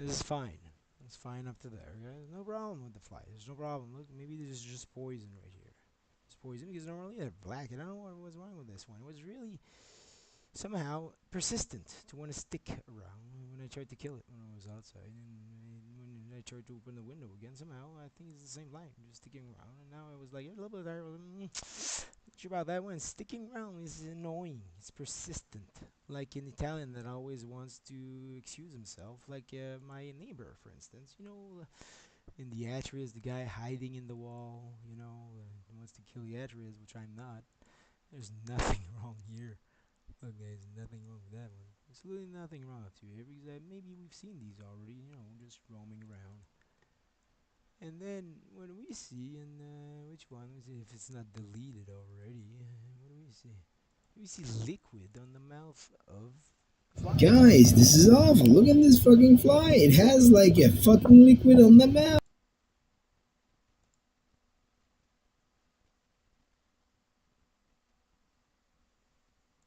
This is fine. It's fine up to there. There's no problem with the fly. There's no problem. Look, maybe there's just poison right here. It's poison because normally they're black. And I don't know what was wrong with this one. It was really somehow persistent to want to stick around when I tried to kill it when I was outside. And when I tried to open the window again, somehow I think it's the same line, just sticking around. And now I was like, a little bit tired. Not sure about that one. Sticking around is annoying. It's persistent. Like an Italian that always wants to excuse himself, like my neighbor, for instance. In the Atrias, the guy hiding in the wall, wants to kill the Atrias, which I'm not. There's nothing wrong here. Look, guys, nothing wrong with that one. Absolutely nothing wrong with you here because maybe we've seen these already, just roaming around. And then what do we see? And which one? Let's see if it's not deleted already. What do we see? We see liquid on the mouth of flies. Guys, this is awful. Look at this fucking fly. It has like a fucking liquid on the mouth.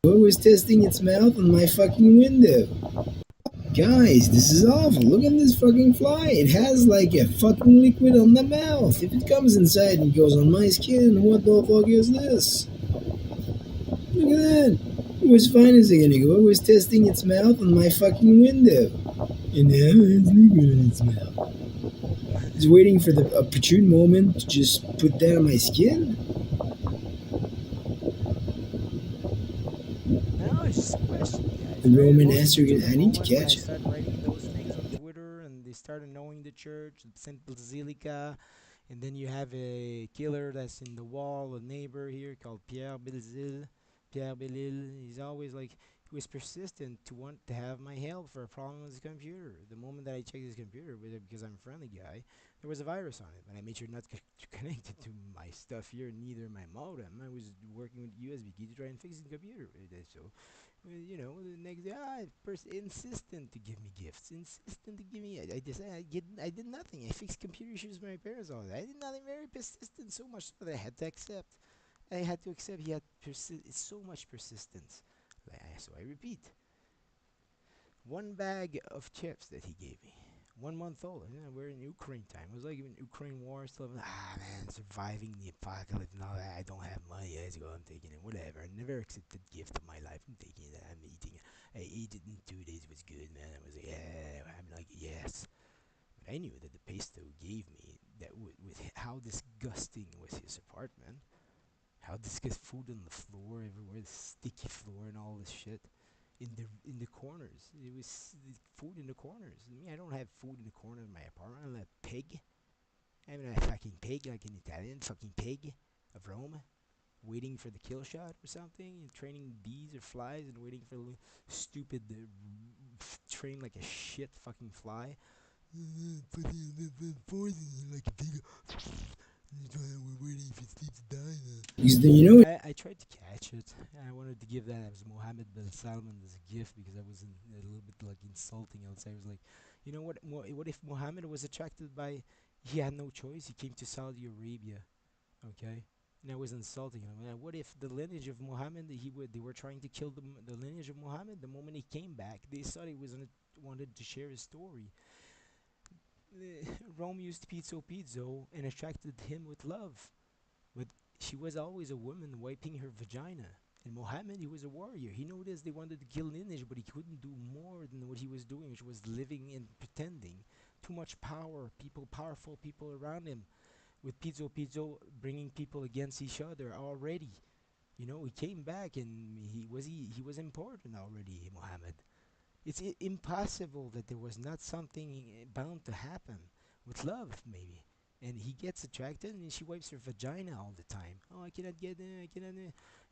I was testing its mouth on my fucking window. Guys, this is awful. Look at this fucking fly. It has like a fucking liquid on the mouth. If it comes inside and goes on my skin, what the fuck is this? Look at that. It was fine a second ago. I was testing its mouth on my fucking window. And now it has liquid in its mouth. It's waiting for the opportune moment to just put that on my skin. Now it's just a question, guys. The Right? Roman Most answer, to the I need to moment when I catch it. started writing those things on Twitter and they started knowing the church, Saint Basilica, and then you have a killer that's in the wall, a neighbor here called Pierre Belzil. Pierre Belil. He's always like he was persistent to want to have my help for a problem with his computer. The moment that I checked his computer, because I'm a friendly guy, there was a virus on it, but I made sure not to connect it to my stuff here, neither my modem. I was working with USB key to try and fix the computer. So the next day, insistent to give me gifts, insistent to give me. I decided I did nothing. I fixed computer issues with my parents all that. I did nothing. Very persistent, so much so that I had to accept. I had to accept he had so much persistence. So I repeat, one bag of chips that he gave me. 1 month old. We're in Ukraine time. It was like in Ukraine war stuff. Man, surviving the apocalypse and all that. I don't have money. Let's go. I'm taking it. Whatever. I never accepted gift in my life. I'm taking it. I'm eating it. I ate it in 2 days. It was good, man. I was like, yeah. I'm like, yes. But I knew that the pesto gave me that with how disgusting was his apartment. How disgusting food on the floor everywhere, the sticky floor and all this shit in the corners. It was the food in the corners. Me, I don't have food in the corner of my apartment. I'm a pig. I'm a fucking pig, like an Italian fucking pig of Rome, waiting for the kill shot or something, and training bees or flies, and waiting for the stupid train like a shit fucking fly. Poison like a pig. We're waiting for Steve to die. Because then, you know, I tried to catch it. I wanted to give that as Mohammed bin Salman as a gift because I was a little bit like insulting. I was like, you know what? What if Mohammed was attracted by? He had no choice. He came to Saudi Arabia, okay. And I was insulting him. What if the lineage of Muhammad? They were trying to kill the lineage of Muhammad. The moment he came back, they thought he wanted to share his story. Rome used pizzo and attracted him with love. But she was always a woman wiping her vagina. And Muhammad, he was a warrior. He noticed they wanted to kill lineage, but he couldn't do more than what he was doing, which was living and pretending. Too much power, powerful people around him. With Pizzo bringing people against each other already. He came back and he was important already, Muhammad. It's impossible that there was not something bound to happen with love, maybe. And he gets attracted, and she wipes her vagina all the time. Oh, I cannot get it. I cannot.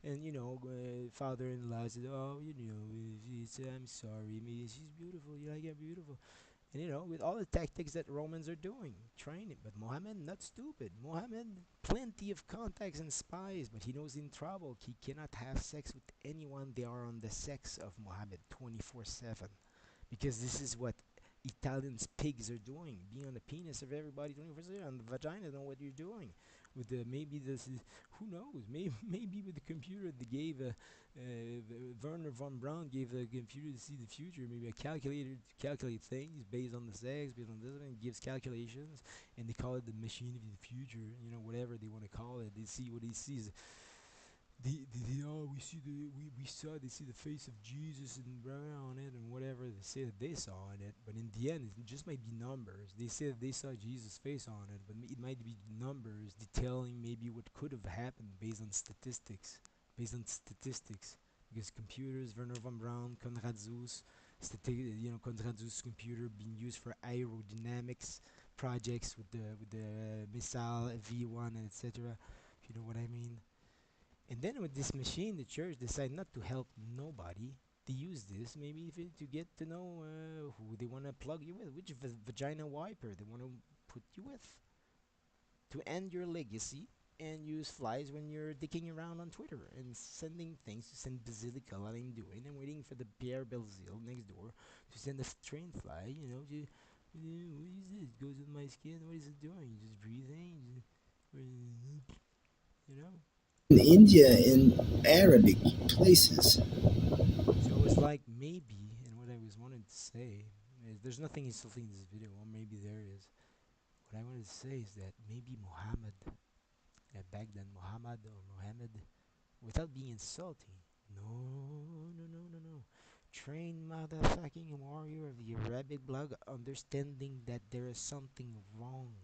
And father-in-law said, "Oh, I'm sorry. Maybe she's beautiful. You like her beautiful." And with all the tactics that Romans are doing, training. But Mohammed, not stupid. Mohammed, plenty of contacts and spies, but he knows in trouble he cannot have sex with anyone. They are on the sex of Mohammed 24/7, because this is what Italians pigs are doing, being on the penis of everybody 24/7, on the vagina. Know what you're doing. with the maybe this is, who knows, maybe with the computer they gave Werner von Braun gave the computer to see the future, maybe a calculator to calculate things based on the sex, based on this, and gives calculations, and they call it the machine of the future, whatever they want to call it. They see what he sees. We see they see the face of Jesus and blah on it and whatever they say that they saw in it, but in the end it just might be numbers. They say that they saw Jesus' face on it, but it might be numbers detailing maybe what could have happened based on statistics, because computers, Werner von Braun, Konrad Zuse, Konrad Zuse computer being used for aerodynamics projects with the missile V1 and etc. If you know what I mean. And then with this machine, the church decided not to help nobody. They use this maybe to get to know who they want to plug you with, which vagina wiper they want to put you with, to end your legacy and use flies when you're dicking around on Twitter and sending things to send Basilica like I'm doing and waiting for the Pierre Belzile next door to send a train fly, what is this? Goes in my skin. What is it doing? Just breathing? You know? In India and Arabic places. So it's like maybe, and what I was wanting to say is there's nothing insulting in this video, or maybe there is. What I wanted to say is that maybe Muhammad, back then Muhammad or Muhammad, without being insulting, no, trained motherfucking warrior of the Arabic blood, understanding that there is something wrong.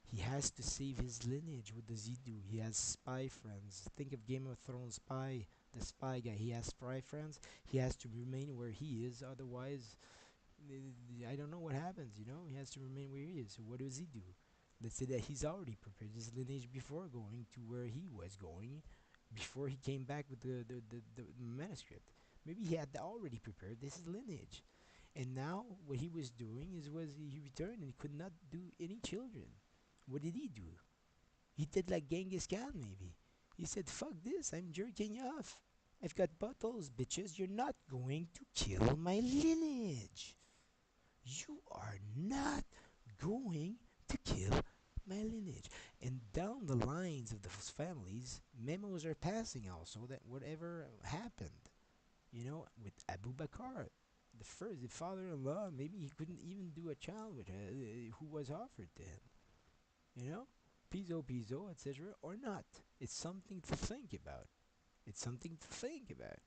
He has to save his lineage. What does he do? He has spy friends. Think of Game of Thrones spy, the spy guy. He has spy friends. He has to remain where he is. Otherwise, I don't know what happens. He has to remain where he is. So what does he do? Let's say that he's already prepared his lineage before going to where he was going, before he came back with the manuscript. Maybe he had already prepared this lineage, and now what he was doing was he returned and he could not do any children. What did he do? He did like Genghis Khan, maybe. He said, fuck this, I'm jerking you off. I've got bottles, bitches. You're not going to kill my lineage. You are not going to kill my lineage. And down the lines of those families, memos are passing also that whatever happened, with Abu Bakr, the father-in-law, maybe he couldn't even do a child with her, who was offered to him. you know, Piso, etc., or not. It's something to think about. It's something to think about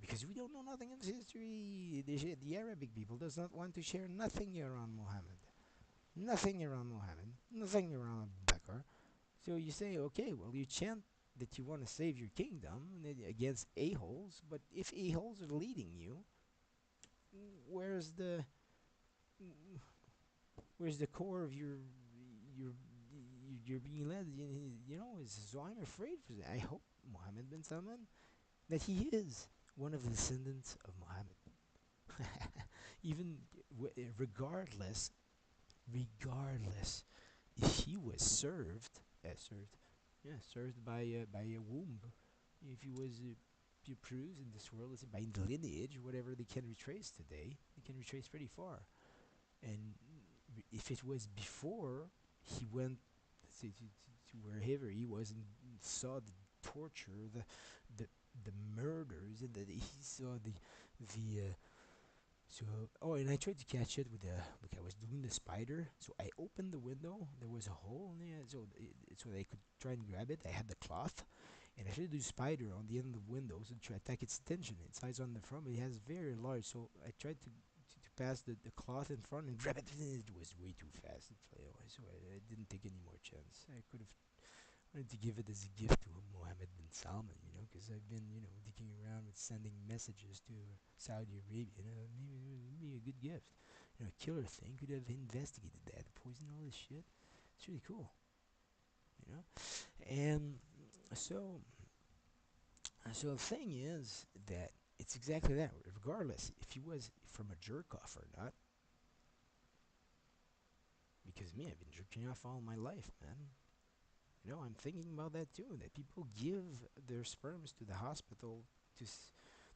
because we don't know nothing of history. The Arabic people does not want to share nothing around Muhammad, nothing around Muhammad, nothing around Bakr. So you say, okay, well, you chant that you want to save your kingdom against a-holes, but if a-holes are leading you, where's the where's the core of your you're being led, so I'm afraid for that. I hope Muhammad bin Salman that he is one of the descendants of Muhammad. Even regardless if he was served by a womb, if he was produced in this world, let's say by the lineage, whatever they can retrace today, they can retrace pretty far. And if it was before he went, let's say, to wherever he was and saw the torture, the the murders, and that he saw the so and I tried to catch it with the look. I was doing the spider, so I opened the window. There was a hole in there, so I could try and grab it. I had the cloth, and I tried to do spider on the end of the window to try to attack its attention. Its eyes on the front, but it has very large. So I tried to pass the cloth in front and grab it. It was way too fast. So I didn't take any more chance. I could have wanted to give it as a gift to Mohammed bin Salman, because I've been, dicking around with sending messages to Saudi Arabia. Maybe it would be a good gift. A killer thing could have investigated that, poison all this shit. It's really cool, you know. And so, so the thing is that it's exactly that. Regardless if he was from a jerk off or not, because me, I've been jerking off all my life, man. I'm thinking about that too. That people give their sperms to the hospital to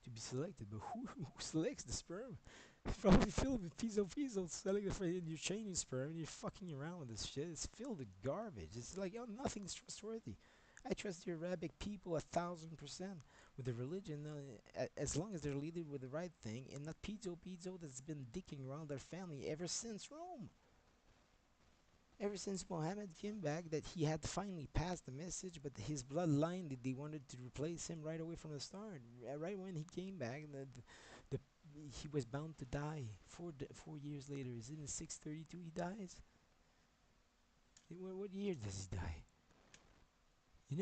be selected, but who selects the sperm? It's probably filled with piso selling it for your Chinese sperm, and you're fucking around with this shit. It's filled with garbage. It's like, oh, nothing's trustworthy. I trust the Arabic people 1,000% with the religion, as long as they're leading with the right thing and not pizzo that's been dicking around their family ever since Rome. Ever since Muhammad came back, that he had finally passed the message, but his bloodline, they wanted to replace him right away from the start. Right when he came back, the he was bound to die. 4 years later, is it in 632 he dies? What year does he die? He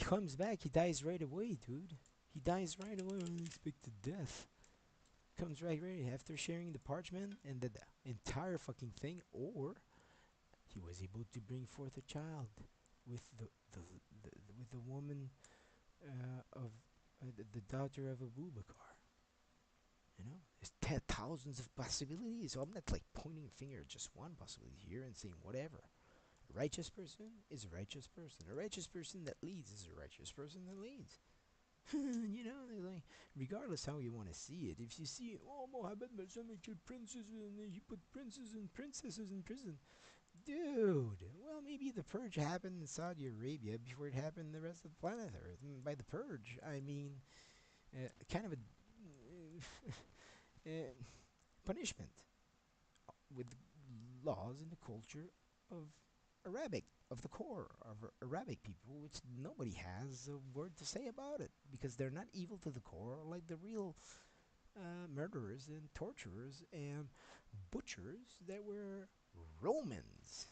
comes back, he dies right away, dude. He dies right away, unexpected death. Comes right after sharing the parchment and the entire fucking thing, or he was able to bring forth a child with with the woman of the daughter of Abu Bakr. There's thousands of possibilities. So I'm not like pointing a finger at just one possibility here and saying whatever. A righteous person is a righteous person. A righteous person that leads is a righteous person that leads. Like, regardless how you want to see it. If you see, oh, Mohammed killed princes and he put princes and princesses in prison. Dude, well, maybe the purge happened in Saudi Arabia before it happened in the rest of the planet Earth. And by the purge, I mean kind of a punishment with laws and the culture of of the core of Arabic people, which nobody has a word to say about it because they're not evil to the core like the real murderers and torturers and butchers that were Romans.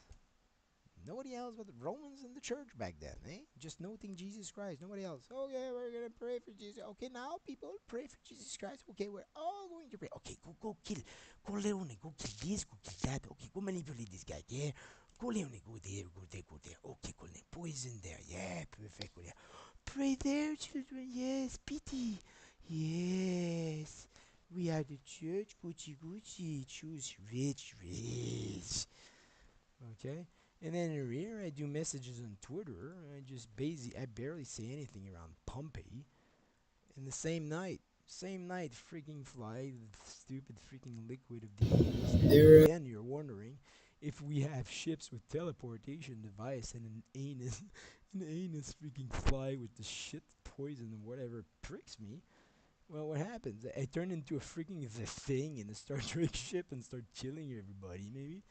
Nobody else but the Romans in the church back then, eh? Just noting Jesus Christ. Nobody else. Okay, we're gonna pray for Jesus. Okay, now people pray for Jesus Christ. Okay, we're all going to pray. Okay, go kill. Go Leone, go kill this, go kill that. Okay, go manipulate this guy. Yeah. Go Leone, go there, go there, go there. Okay, go there. Poison there. Yeah, perfect. Go there. Pray there, children. Yes, pity. Yes. We are the church. Gucci, Gucci. Choose rich, rich. Okay. And then in here, I do messages on Twitter. I barely say anything around Pompeii. And the same night, freaking fly, the stupid freaking liquid of the anus. And There, again, you're wondering if we have ships with teleportation device and an anus, an anus freaking fly with the shit poison and whatever pricks me. Well, what happens? I turn into a freaking the thing in a Star Trek ship and start killing everybody. Maybe.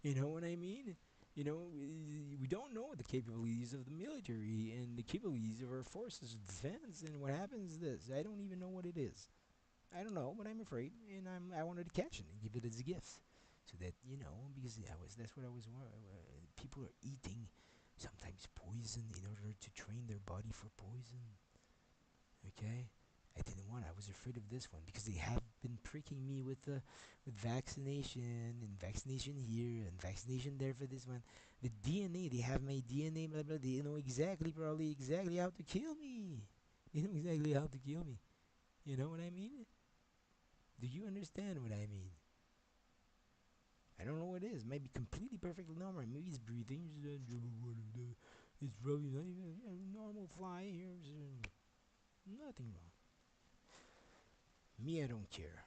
You know what I mean? We don't know the capabilities of the military and the capabilities of our forces of defense. And what happens is this: I don't even know what it is. I don't know, but I'm afraid, and I wanted to catch it and give it as a gift, so that because that's what I was. People are eating sometimes poison in order to train their body for poison. Okay, I didn't want. I was afraid of this one because they have been pricking me with vaccination and vaccination here and vaccination there for this one. The DNA, they have my DNA, blah blah. They know exactly, probably exactly how to kill me. They know exactly how to kill me. You know what I mean? Do you understand what I mean? I don't know what it is. It might be completely perfectly normal. Maybe it's breathing. It's probably not even normal fly here. Nothing wrong. Me, I don't care.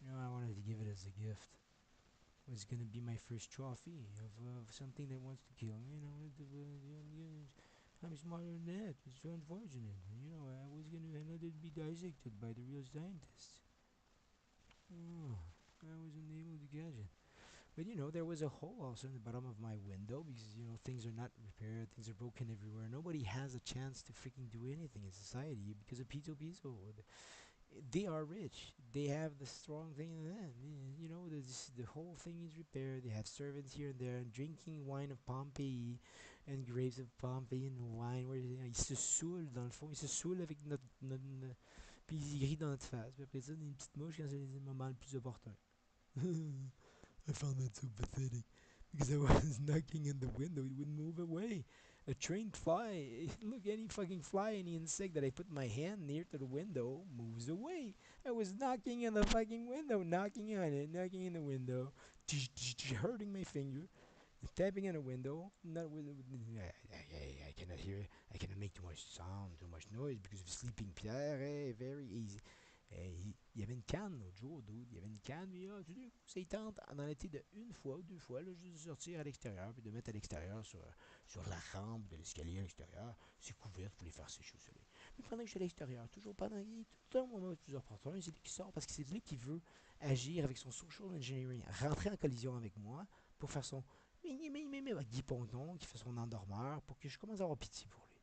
I wanted to give it as a gift. It was gonna be my first trophy of something that wants to kill me. I'm smarter than that. It's so unfortunate. I was gonna let it be dissected by the real scientists. Oh, I wasn't able to catch it. But there was a hole also in the bottom of my window because things are not repaired, things are broken everywhere. Nobody has a chance to freaking do anything in society because of Pizzo Pizzo. They are rich. They have the strong thing in them. The whole thing is repaired. They have servants here and there and drinking wine of Pompeii and grapes of Pompeii and wine. Where ils se saoulent dans le fond. Ils se saoulent avec notre. Puis ils rient dans notre face. Puis après ça, une petite mouche quand c'est les moments le plus opportun. I found that so pathetic because I was knocking on the window, it wouldn't move away. A trained fly, look, any fucking fly, any insect that I put my hand near to the window moves away. I was knocking on the fucking window, knocking on it, knocking in the window, hurting my finger, tapping on the window. Not I cannot hear it. I cannot make too much sound, too much noise because of sleeping Pierre. Very easy. Il y avait une canne l'autre jour, dude. Il y avait une canne, mais tout d'un coup, ça tente dans l'été de une fois ou deux fois, là, juste de sortir à l'extérieur, puis de mettre à l'extérieur sur la rampe de l'escalier à l'extérieur, c'est couvert pour les faire sécher au soleil. Mais pendant que je suis à l'extérieur, toujours pendant tout un moment, plusieurs porteurs, c'est lui qui sort parce que c'est lui qui veut agir avec son social engineering, rentrer en collision avec moi pour faire son avec Guy Ponton qui fait son endormeur pour que je commence à avoir pitié pour lui.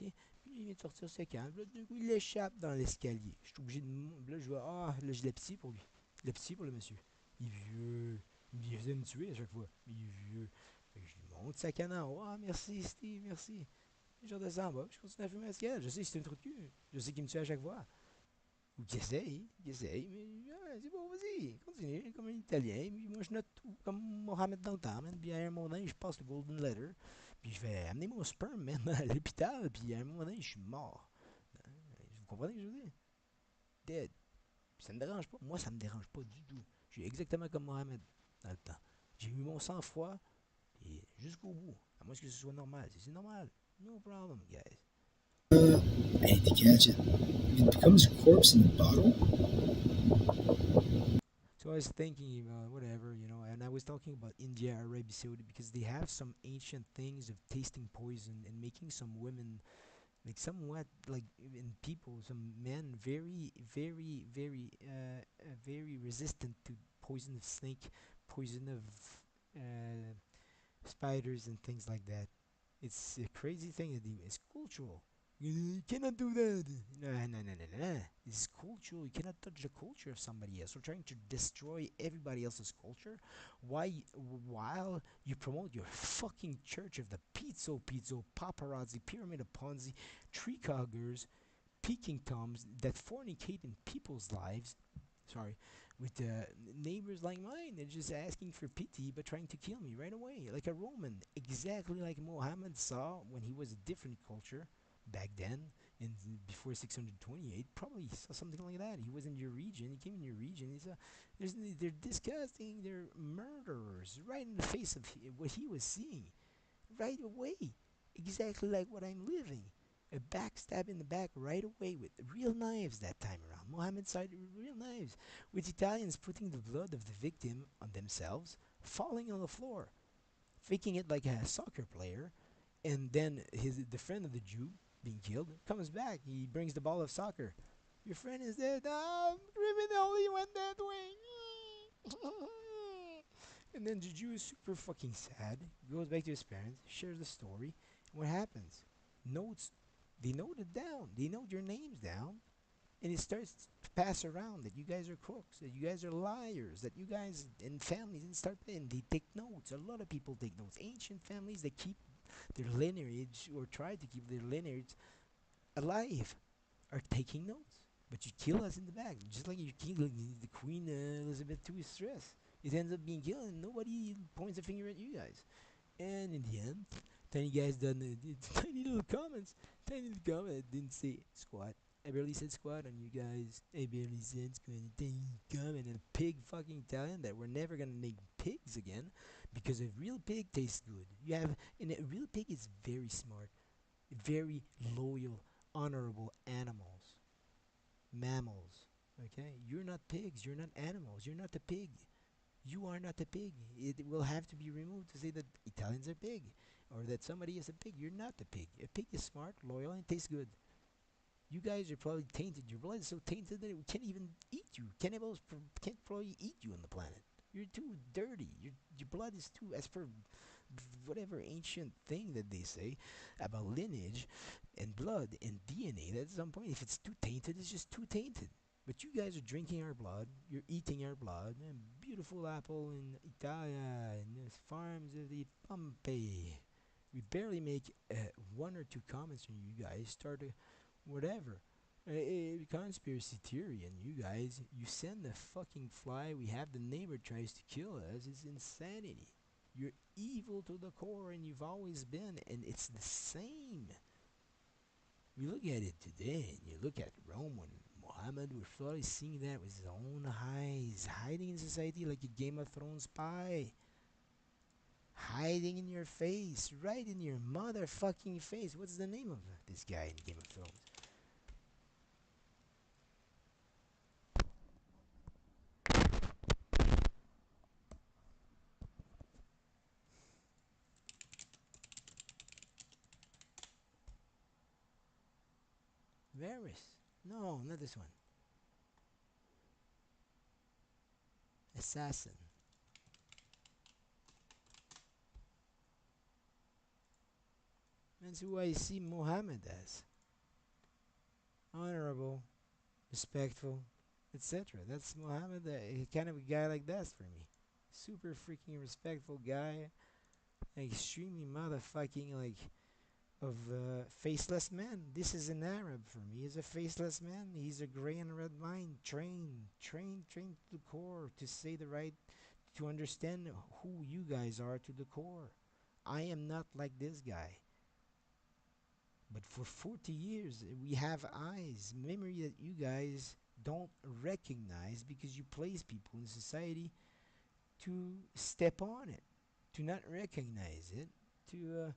Ok. Puis il vient de sortir ses cannes. Là, du coup, il échappe dans l'escalier. Je suis obligé de. Là, je vois. Ah, là, je l'ai pitié pour lui. Je l'ai pitié pour le monsieur. Il est vieux. Il vient de me tuer à chaque fois. Mais il est vieux. Fait que je lui monte sa canne en haut. Ah, merci, Steve, merci. Et je redescends en bas. Je continue à fumer la cigarette. Je sais que c'est un trou de cul. Je sais qu'il me tue à chaque fois. Ou qui essaye, mais c'est bon, vas-y, continue, comme un Italien. Puis moi, je note tout, comme Mohamed dans le temps, man. Puis à un moment donné, je passe le Golden Letter. Puis je fais amener mon sperme, man, à l'hôpital. Puis à un moment donné, je suis mort. Vous comprenez ce que je veux dire? Dead. Puis ça me dérange pas. Moi, ça me dérange pas du tout. Je suis exactement comme Mohamed dans le temps. J'ai eu mon sang-froid et jusqu'au bout. À moins que ce soit normal. Si c'est normal, no problem, guys. I hate to catch it. It becomes a corpse in a bottle? So I was thinking about whatever, and I was talking about India, Arabia Saudi, because they have some ancient things of tasting poison and making some women, like somewhat, like in people, some men, very resistant to poison of snake, poison of spiders and things like that. It's a crazy thing to do. It's cultural. You cannot do that. No, no, no, no, no. This is cultural. You cannot touch the culture of somebody else. We're trying to destroy everybody else's culture. Why? While you promote your fucking church of the pizzo, paparazzi, pyramid of Ponzi, tree coggers, peking toms that fornicate in people's lives, sorry, with neighbors like mine. They're just asking for pity but trying to kill me right away, like a Roman, exactly like Muhammad saw when he was a different culture back then, in before 628. Probably saw something like that. He was in your region. He came in your region. They're disgusting. They're murderers right in the face of what he was seeing right away, exactly like what I'm living. A backstab in the back right away with real knives that time around. Mohammed side real knives, with Italians putting the blood of the victim on themselves, falling on the floor, faking it like a soccer player, and then the friend of the Jew being killed comes back. He brings the ball of soccer. Your friend is dead. Criminal, he went that way. And then the Jew is super fucking sad, goes back to his parents, shares the story. And what happens? Notes, they note it down. They note your names down. And it starts to pass around that you guys are crooks, that you guys are liars, that you guys and families and start and they take notes. A lot of people take notes. Ancient families that keep their lineage or try to keep their lineage alive are taking notes. But you kill us in the back, just like you kill the Queen Elizabeth II is stressed. It ends up being killed, and nobody points a finger at you guys. And in the end, tiny guys done tiny little comments. Tiny little comment. I didn't say squat. I barely said squat on you guys. I barely said squat. Tiny comment. And a pig fucking Italian that we're never gonna make pigs again because a real pig tastes good. And a real pig is very smart, very loyal, honorable animals, mammals. Okay, you're not pigs. You're not animals. You're not a pig. You are not a pig. It will have to be removed to say that Italians are pig or that somebody is a pig. You're not a pig. A pig is smart, loyal, and tastes good. You guys are probably tainted. Your blood is so tainted that it can't even eat you. Cannibals can't probably eat you on the planet. You're too dirty. Your blood is too, as per whatever ancient thing that they say about lineage and blood and DNA, that at some point, if it's too tainted, it's just too tainted. But you guys are drinking our blood, you're eating our blood, and beautiful apple in Italia, and the farms of the Pompeii. We barely make one or two comments on you guys, start a whatever. A conspiracy theory, and you guys, you send the fucking fly. We have the neighbor tries to kill us. It's insanity. You're evil to the core, and you've always been, and it's the same. You look at it today, and you look at Rome when Muhammad was probably seeing that with his own eyes, hiding in society like a Game of Thrones spy, hiding in your face, right in your motherfucking face. What's the name of this guy in Game of Thrones? Varys. No, not this one. Assassin. That's who I see Muhammad as. Honorable, respectful, etc. That's Muhammad, kind of a guy like that's for me. Super freaking respectful guy, extremely motherfucking like of faceless man. This is an Arab for me. He's a faceless man. He's a gray and red mind, trained to the core to say the right, to understand who you guys are to the core. I am not like this guy. But for 40 years, we have eyes, memory that you guys don't recognize because you place people in society to step on it, to not recognize it, to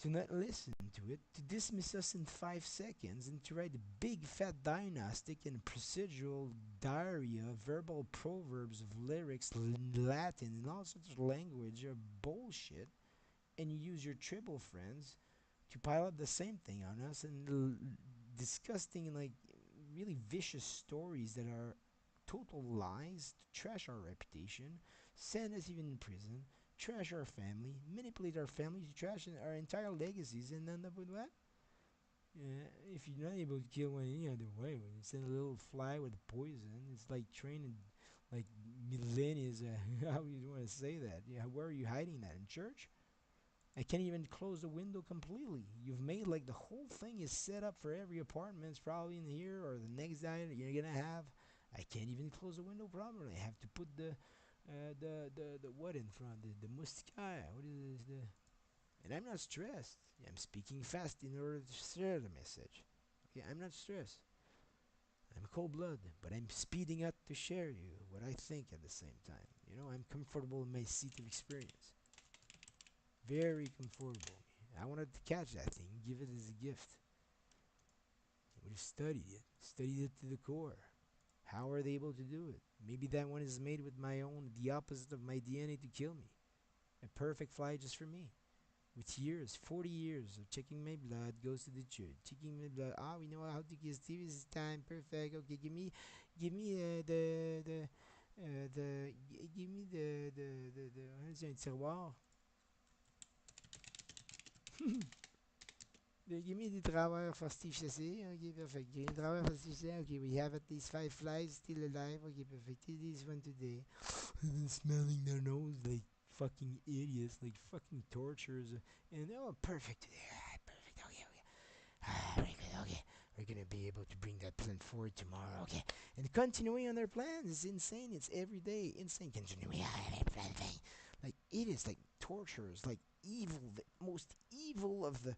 not listen to it, to dismiss us in 5 seconds, and to write a big fat dynastic and procedural diarrhea, verbal proverbs of lyrics, Latin, and all sorts of language of bullshit, and you use your tribal friends to pile up the same thing on us and disgusting and like really vicious stories that are total lies to trash our reputation, send us even in prison, trash our family, manipulate our family to trash our entire legacies, and end up with what? If you're not able to kill one any other way, when you send a little fly with poison, it's like training like millennia. How you want to say that? Yeah, where are you hiding that in church? I can't even close the window completely. You've made like the whole thing is set up for every apartment. It's probably in here or the next guy that you're gonna have. I can't even close the window properly. I have to put the what in front? The muscaya. What is this? And I'm not stressed. I'm speaking fast in order to share the message. Okay, I'm not stressed. I'm cold blooded, but I'm speeding up to share you what I think at the same time. I'm comfortable in my seat of experience. Very comfortable. I wanted to catch that thing, give it as a gift. I would have studied it to the core. How are they able to do it? Maybe that one is made with the opposite of my DNA to kill me. A perfect fly just for me. With years, 40 years of checking my blood, goes to the church, checking my blood. We know how to kill Steve. This time, perfect. Okay, give me give me what is it, tiroir? Give me the drawer for Steve Chassé. Okay, perfect. Give me the drawer for Steve Chassé. Okay, we have at least 5 flies still alive. Okay, perfect. This one today. And smelling their nose like fucking idiots, like fucking torturers. And perfect today. Perfect. Okay, okay. Very good. Okay. We're gonna be able to bring that plant forward tomorrow. Okay. And continuing on their plans is insane. It's every day insane. Continuing. Like it is like torturers, like evil, the most evil of the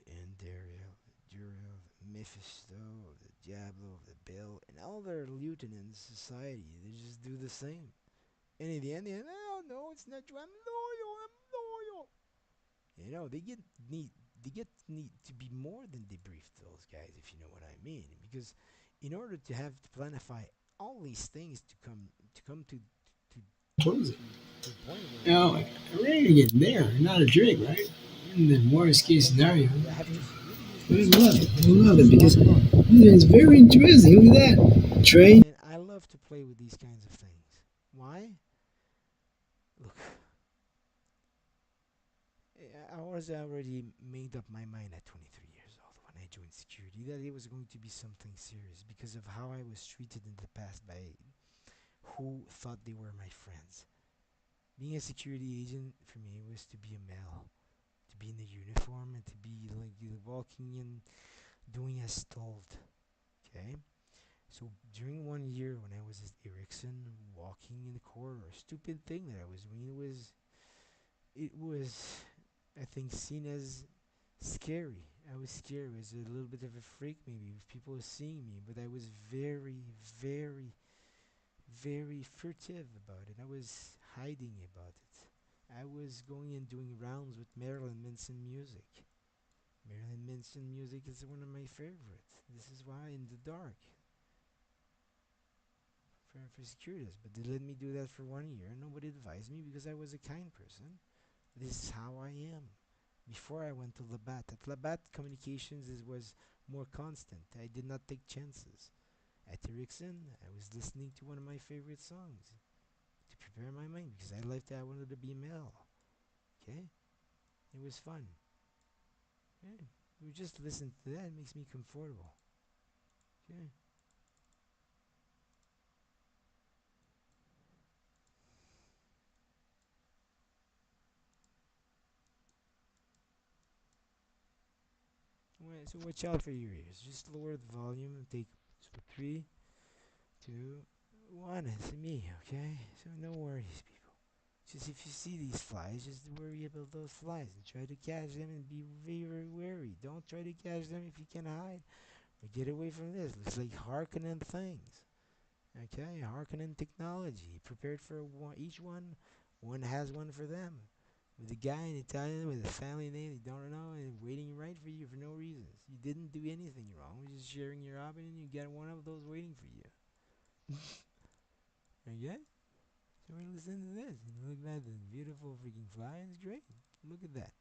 Endariel, Duriel, Mephisto, of the Diablo, of the Bill, and all their lieutenants society. They just do the same. And in the end, oh no, it's not true. I'm loyal. I'm loyal. They get need to be more than debriefed. Those guys, if you know what I mean, because in order to have to planify all these things to Close it. to the point where Now, we I'm ready to get there, not a drink, right? In the worst case scenario. I have to really use But my I love speech it. like I this love because it because look, it's very interesting. Look at that. Train. man, I love to play with these kinds of things. Why? Look, I was already made up my mind at 23 years old when I joined security that it was going to be something serious because of how I was treated in the past by who thought they were my friends. Being a security agent for me was to be a male, to be in the uniform and to be like walking and doing as told. Okay? So during 1 year when I was at Ericsson walking in the corridor, a stupid thing that I was doing, it was I think seen as scary. I was scared. I was a little bit of a freak maybe if people were seeing me, but I was very, very, very furtive about it. I was hiding about it. I was going and doing rounds with Marilyn Manson music. Marilyn Manson music is one of my favorites. This is why in the dark for securities. But they let me do that for 1 year. Nobody advised me because I was a kind person. This is how I am. before I went to Labatt. At Labatt, communications was more constant. I did not take chances. At Ericsson, I was listening to one of my favorite songs to prepare my mind because I wanted to be male. Okay, it was fun. Okay, we just listen to that. It makes me comfortable. Okay. So watch out for your ears. Just lower the volume and take so 3, 2, 1. It's me, okay? So no worries, people. Just if you see these flies, just worry about those flies and try to catch them and be very, very wary. Don't try to catch them if you can hide. Or get away from this. Looks like Harkonnen things. Okay, Harkonnen technology. Prepared for each one. One has one for them. With a guy in Italian with a family name they don't know and waiting right for you for no reasons. You didn't do anything wrong. You're just sharing your hobby and you get one of those waiting for you. Okay? So we listen to this. And look at that beautiful freaking fly. It's great. Look at that.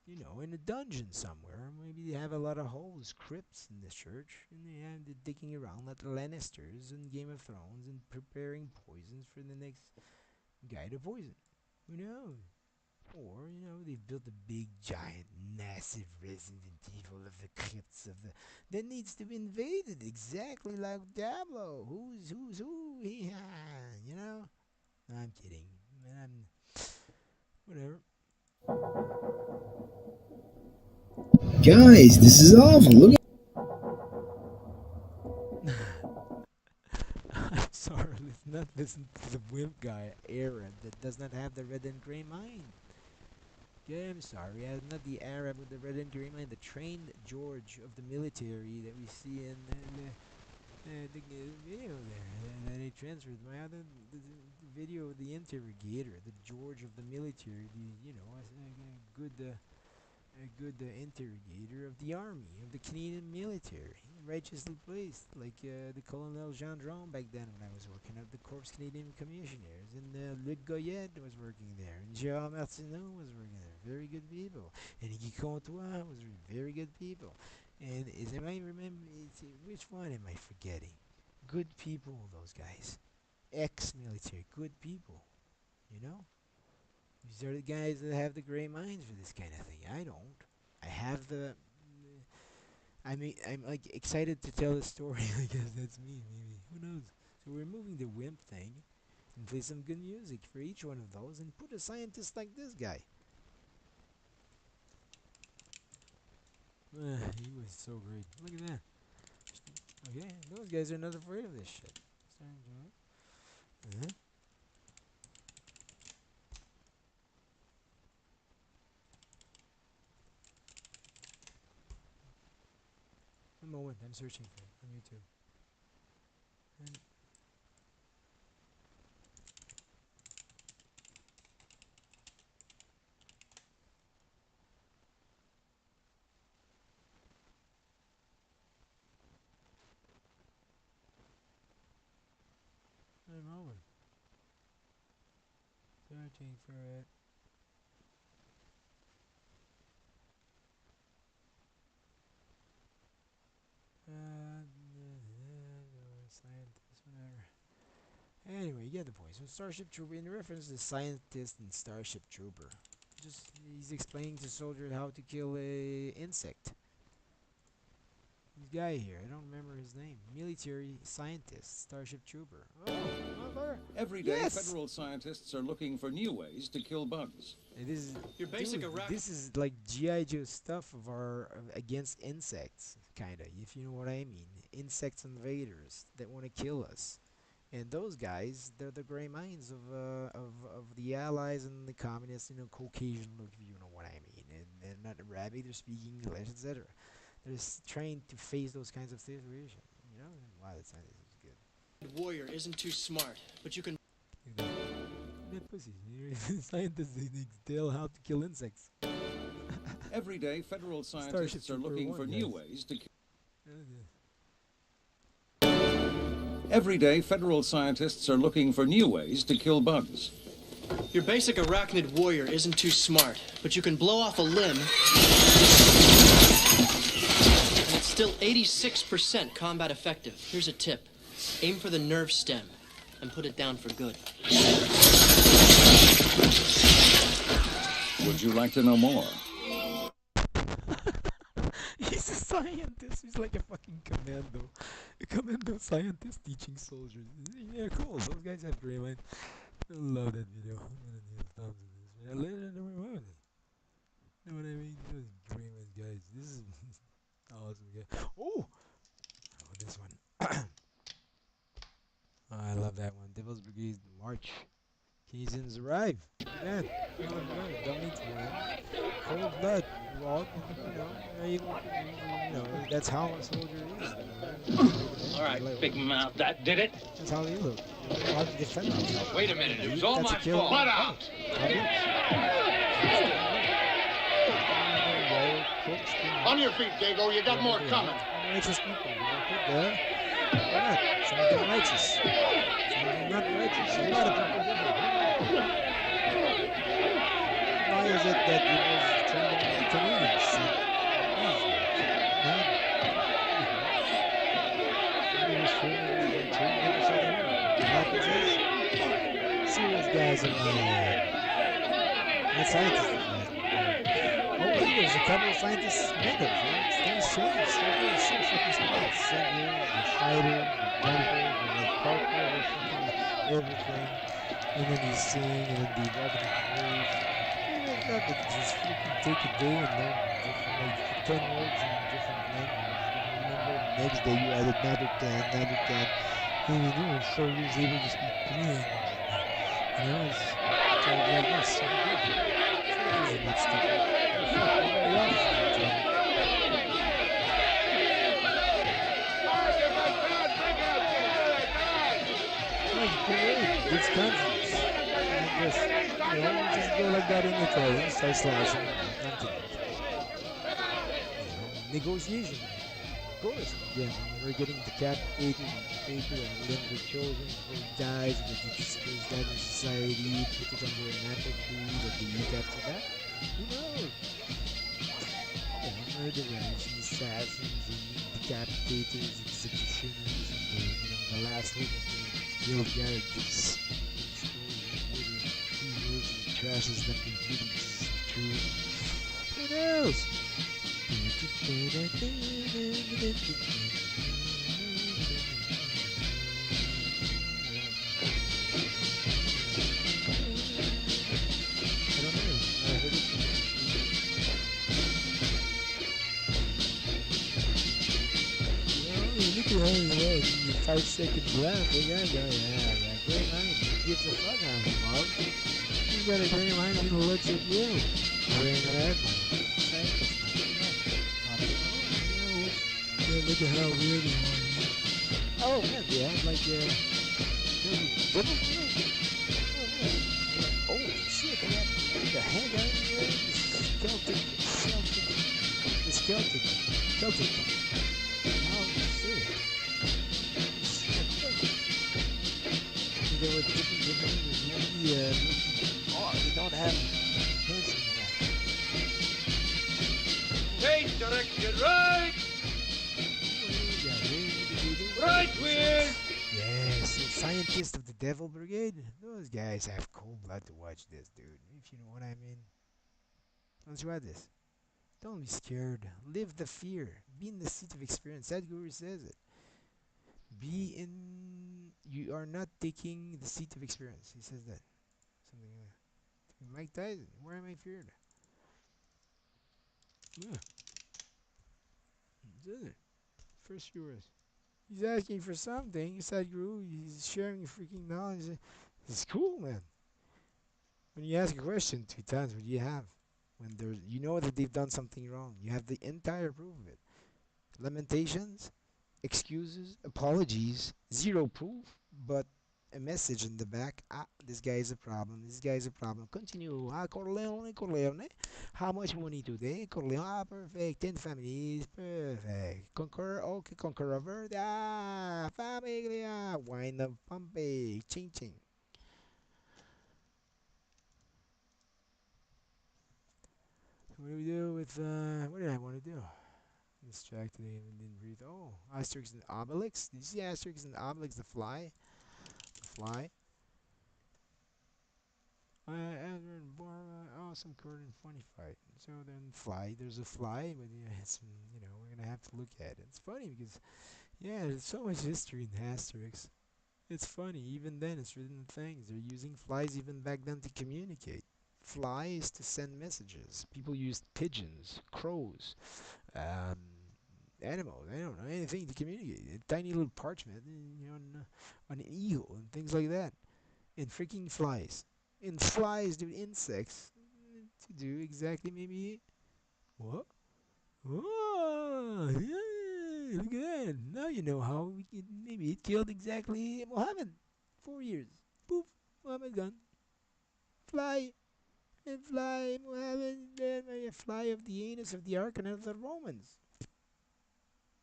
In a dungeon somewhere. Maybe they have a lot of holes, crypts in this church, and they're digging around like the Lannisters in Game of Thrones and preparing poisons for the next guy to poison. Who knows? Or, they've built a big, giant, massive Resident Evil of the crypts of the that needs to be invaded exactly like Diablo. Who's who? You know? No, I'm kidding. I'm whatever. Guys, this is awful. Look at I'm sorry, let's not listen to the wimp guy, Arab, that does not have the red and gray mind. Yeah, I'm sorry, I'm not the Arab with the red and green mind, the trained George of the military that we see in the video there. And then he transferred my other the video of the interrogator, the George of the military, a good interrogator of the army, of the Canadian military, righteously placed, like the Colonel Jean Dron back then when I was working at the Corps Canadian Commissioners, and Luc Goyette was working there, and Gérard Martineau was working there, very good people, and Guy Comtois was very good people, and am I remember, which one am I forgetting? Good people, those guys, ex-military, good people, you know? These are the guys that have the gray minds for this kind of thing. I don't. I have the. I'm like excited to tell the story. I guess that's me. Maybe who knows? So we're moving the wimp thing and play some good music for each one of those, and put a scientist like this guy. He was so great. Look at that. Okay, those guys are not afraid of this shit. Uh-huh. A moment, I'm searching for it on YouTube. And a moment, searching for it. Scientist, whatever. Anyway, you get the point. So Starship Trooper, in reference to scientist and Starship Trooper, just he's explaining to soldiers how to kill a insect. This guy here, I don't remember his name. Military scientist, Starship Trooper. Oh, mother! Every day, Yes. federal scientists are looking for new ways to kill bugs. This is Your basic Iraq. this is like GI Joe stuff of our against insects, kinda. If you know what I mean. Insects invaders that want to kill us. And those guys, they're the gray minds of the Allies and the communists, Caucasian look, if you know what I mean. And they're not Arabic, they're speaking English, etc. They're trained to face those kinds of situations, And wow, that's not this is good. Warrior isn't too smart, but you can. Look at that pussy. Scientists, they tell how to kill insects. Every day, federal Starship scientists are Trooper looking 1, for new guys. ways to kill. Uh, Every day, federal scientists are looking for new ways to kill bugs. Your basic arachnid warrior isn't too smart, but you can blow off a limb, and it's still 86% combat effective. Here's a tip. Aim for the nerve stem and put it down for good. Would you like to know more? He's a scientist. He's like a fucking commando. A commando scientist teaching soldiers. Yeah, cool. Those guys have great minds. I love that video. I'm gonna need to stop this. I later know what I mean? Those great minds, guys. This is awesome, guy. Oh, this one. I love that one. Devil's Brigade March. Keysons arrive. Look at that. Oh, no, don't need to, man. Cold blood. Walk, that's how a soldier is. All right, big mouth, that did it. That's how they look. How to defend themselves. Wait a minute, it was all That's my a kill. fault. Let out! On your feet, Dago, you got more coming. Righteous people, put there. Why not? Some of them righteous. Some of them not righteous. A lot of people different. Why is it that it was trending in Canadians? What happens is, serious guys are not scientists. Oh, there's a couple of scientists medals, right? It's so fucking smart. Singers, the fighters, the jumpers, the parkour, everything. And then they sing, and then they walk in the grave. It's not that just freaking take a day and learn different, like 10 words in different languages. Remember, the next day you add another 10. And you know, so he was able to speak 3 languages. You know, it's like this. So good. So easy, not stupid. It's confidence. And just go like that in the car and start slashing. Negotiation. Of course. Yeah, we're getting decapitated and paper and limbs are chosen for guys that they disperse that in society, put it under an apple tree that they eat after that. Who knows? Murderers and assassins and decapitators, executioners, and the last hope of the real characters. Keywords and trashes them completely true. Who knows? Yeah, 5 seconds left. We got great mind. Who gives a fuck on him, Mom? You got a great mind who looks at you. Great mind. Look at how weird he was. Oh, man, yeah, like, oh, shit, they got the hand out here. The Celtic. They were different they don't have hands in that. Change direction, right! Right wheel! Yeah, so scientists of the Devil Brigade, those guys have cold blood to watch this, dude. If you know what I mean. Let's try this. Don't be scared. Live the fear. Be in the seat of experience. That guru says it. You are not taking the seat of experience. He says that. Something like that. Mike Tyson, where am I feared? Yeah. Says it. First few words. He's asking for something. He said, Guru, he's sharing freaking knowledge. It's cool, man. When you ask a question 2 times, what do you have? When you know that they've done something wrong. You have the entire proof of it. Lamentations, excuses, apologies, 0 proof, but a message in the back. This guy is a problem. Continue. Corleone. How much money today? Corleone. Perfect. 10 families. Perfect. Conquer over. Familia. Wine of Pompeii. Ching ching. What do we do with, what did I want to do? Distracted and didn't breathe. Oh, Asterix and Obelix. Did you see Asterix and Obelix, the fly? The fly? Awesome current and funny fight. So then fly, there's a fly, but yeah, it's, we're gonna have to look at it. It's funny because, yeah, there's so much history in Asterix. It's funny, even then it's written things. They're using flies even back then to communicate. Flies to send messages. People used pigeons, crows, um, animals. I don't know anything to communicate. A tiny little parchment, on an eagle and things like that. And freaking flies. And flies do insects to do exactly maybe what? Oh, yeah, look at that. Now you know how maybe it killed exactly Muhammad. 4 years. Poof, Muhammad gone. Fly and fly, Muhammad, then a fly of the anus of the Archon of the Romans.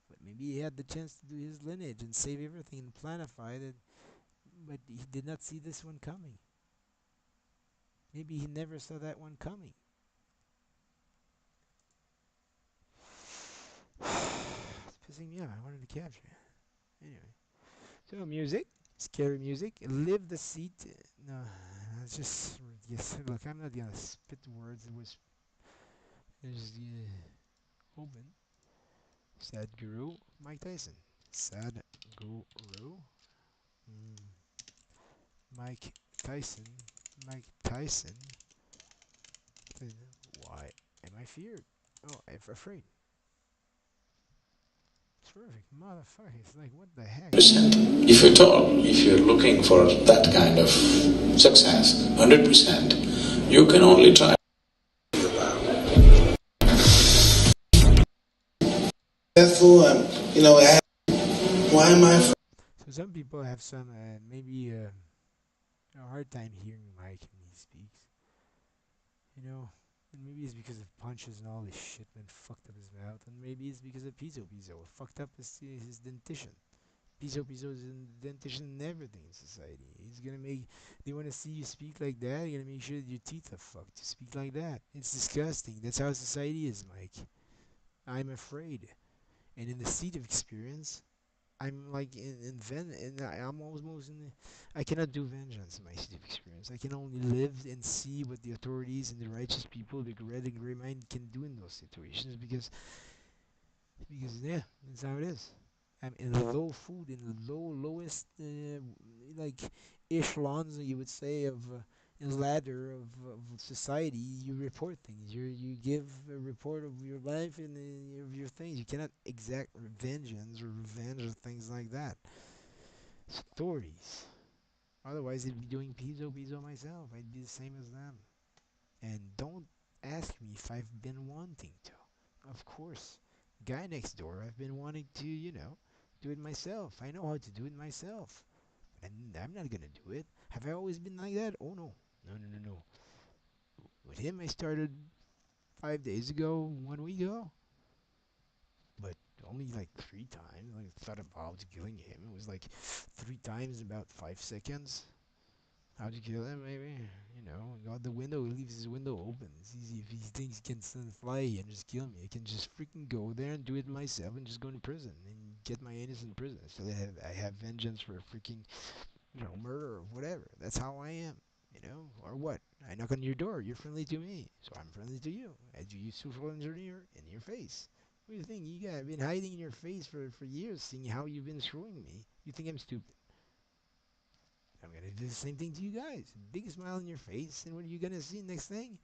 But maybe he had the chance to do his lineage and save everything and planify that, but he did not see this one coming. Maybe he never saw that one coming. It's pissing me off. I wanted to capture it. Anyway. So music. Scary music. Live the seat. No, it's just yes. Look, I'm not gonna spit words. It was just open. Sad Guru. Mike Tyson. Sad Guru. Mm. Mike Tyson. Mike Tyson. Why am I feared? Oh, I'm afraid. Terrific motherfucker. It's like, what the heck? Percent. If at all, if you're looking for that kind of success, 100%, you can only try. Therefore, why am I? So some people have some maybe a hard time hearing Mike when he speaks. And maybe it's because of punches and all this shit that fucked up his mouth, and maybe it's because of Pizzo Pizzo fucked up his dentition. Pizzo Pizzo is in dentition and everything in society. He's gonna make. They want to see you speak like that. You're gonna make sure that your teeth are fucked to speak like that. It's disgusting. That's how society is, Mike. I'm afraid. And in the seat of experience, I'm like I'm almost in. I cannot do vengeance in my seat of experience. I can only live and see what the authorities and the righteous people, the red and gray mind, can do in those situations because yeah, that's how it is. I'm in low food, in the lowest like echelons, you would say, of in ladder of society. You report things. You give a report of your life and of your things. You cannot exact vengeance or revenge or things like that. Stories. Otherwise, I'd be doing pizzo pizzo myself. I'd be the same as them. And don't ask me if I've been wanting to. Of course, guy next door, I've been wanting to, do it myself. I know how to do it myself. And I'm not gonna do it. Have I always been like that? Oh no. No, no, no, no. With him, I started 5 days ago, 1 week ago. But only like 3 times. Like, I thought about killing him. It was like 3 times in about 5 seconds. How'd you kill him, maybe? Out the window, he leaves his window open. It's easy if he thinks he can send fly and just kill me. I can just freaking go there and do it myself and just go to prison and get my innocent prison. So I have vengeance for freaking, murder or whatever. That's how I am, or what? I knock on your door, you're friendly to me, so I'm friendly to you. I do use social engineer in your face. What do you think? You got been hiding in your face for years, seeing how you've been screwing me. You think I'm stupid? I'm gonna do the same thing to you guys. Big smile on your face, and what are you gonna see next thing?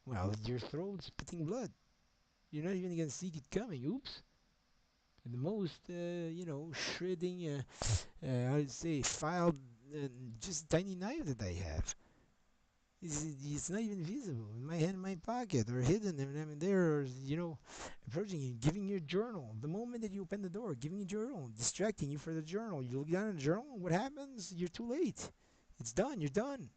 Well, your throat spitting blood. You're not even gonna see it coming. Oops. And the most, shredding, I'd say, filed, just tiny knife that I have. It's not even visible in my hand, in my pocket, or hidden. And I'm there, or, approaching you, giving you a journal. The moment that you open the door, giving you a journal, distracting you for the journal. You look down at the journal. What happens? You're too late. It's done. You're done.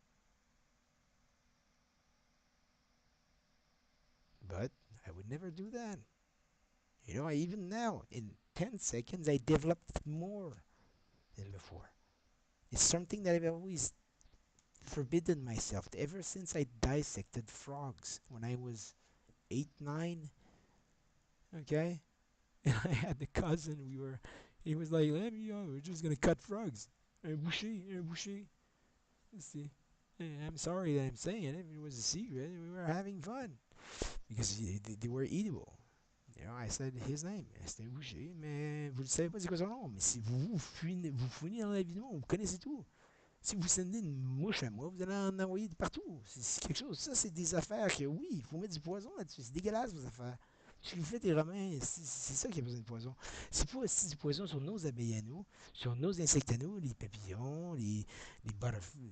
But I would never do that. I even now, in 10 seconds, I developed more than before. It's something that I've always forbidden myself ever since I dissected frogs when I was 8, 9. Okay, and I had the cousin. He was like, "Let me, we're just gonna cut frogs. Un boucher." See, I'm sorry that I'm saying it. It was a secret. We were having fun because they were edible. You know, I said his name. C'était un boucher, mais vous ne savez pas c'est quoi son nom. Mais si vous fouinez dans la vie, vous connaissez tout. Si vous sendez une mouche à moi, vous allez en envoyer de partout. C'est quelque chose. Ça, c'est des affaires que, oui, il faut mettre du poison là-dessus. C'est dégueulasse, vos affaires. Ce que vous faites, les Romains, c'est ça qui a besoin de poison. C'est pas aussi du poison sur nos abeilles à nous, sur nos insectes à nous, les papillons, les butterflies,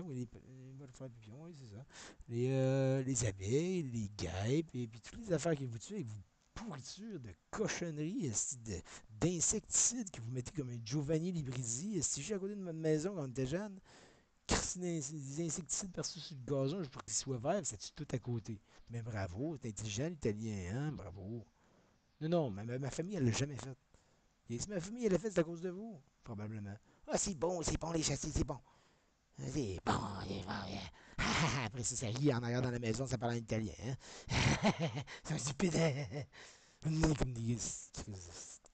oui, les butterflies papillons, oui, c'est ça. Les abeilles, les guêpes, et puis toutes les affaires que vous tuez avec vos pourritures de cochonneries, d'insecticides que vous mettez comme un Giovanni Librizi. Si je suis à côté de ma maison quand on était jeune, des insecticides partout sur le gazon pour qu'ils soient verts, ça tue tout à côté. Mais bravo, t'es intelligent, l'italien, hein, bravo. Non, non, ma famille, elle l'a jamais fait. Et si ma famille, elle l'a fait, c'est à cause de vous, probablement. Ah, c'est bon, les châssis, c'est bon. C'est bon, c'est bon, yeah. Après ça rit en arrière dans la maison, ça parle en italien, hein. C'est un stupide. Comme des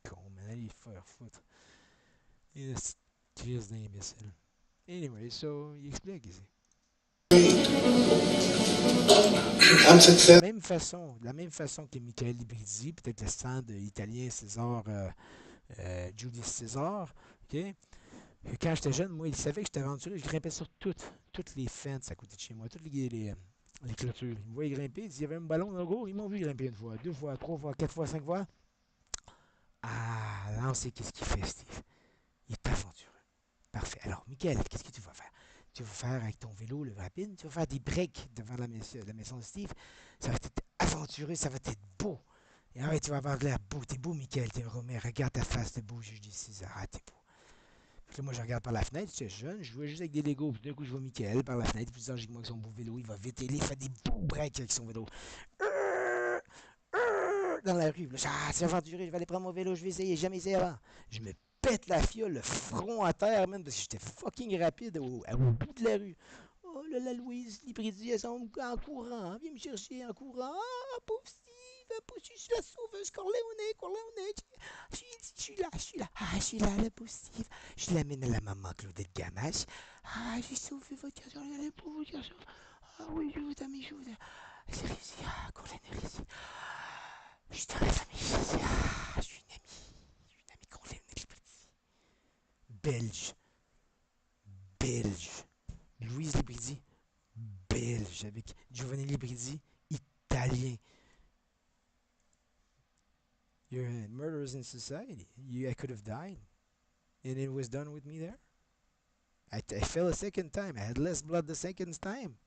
cons, man, allez faire foutre. Et c'est crise d'imbécile. Anyway, so, il explique ici. De la même façon que Michael Librizi, peut-être le sang de l'italien César, Julius César, ok? Quand j'étais jeune, moi, il savait que j'étais aventureux, je grimpais sur toutes les fences à côté de chez moi, toutes les clôtures. Ils me voyaient grimper, s'il y avait un ballon dans le gros, ils m'ont vu grimper une fois, deux fois, trois fois, quatre fois, cinq fois. Ah, là, on sait qu'est-ce qu'il fait, Steve. Il est aventureux. Parfait. Alors, Michael, qu'est-ce que tu vas faire? Tu vas faire avec ton vélo le rapide, tu vas faire des breaks devant la maison de Steve. Ça va être aventureux, ça va être beau. Et ouais, tu vas avoir de l'air beau. T'es beau, Michael, t'es Romain. Regarde ta face, t'es beau. Je dis César, ah, t'es beau. Puis là, moi, je regarde par la fenêtre, j'étais jeune, je jouais juste avec des Legos. Puis d'un coup, je vois Michael par la fenêtre, plus âgé que moi avec son beau vélo. Il va vite, il fait des beaux breaks avec son vélo. Dans la rue. Là, ah, c'est aventureux, je vais aller prendre mon vélo, je vais essayer, jamais essayé avant. Je me pète la fiole, le front à terre, même, parce que j'étais fucking rapide au bout de la rue. Oh là là, Louise, l'hybridi, elles sont en courant. Viens me chercher en courant. Ah, pauvre Steve, je suis la sauveuse, Corleone, Corleone. Je suis là, je suis là. Ah, je suis là, la pauvre Steve. Je l'amène à la maman Claudette Gamache. Ah, j'ai sauvé votre garçon, regardez, pauvre votre garçon. Ah oui, je vous aime, je vous aime. J'ai réussi. Ah, Corleone a réussi. Je suis dans la famille Chassé. Ah, je suis une amie. Je suis une amie Corleone l'hybridi. Belge. Belge. Louise Libridi, belge, avec Giovanni Libridi, italien. You're murderers in society. I could have died, and it was done with me there. I fell a second time. I had less blood the second time.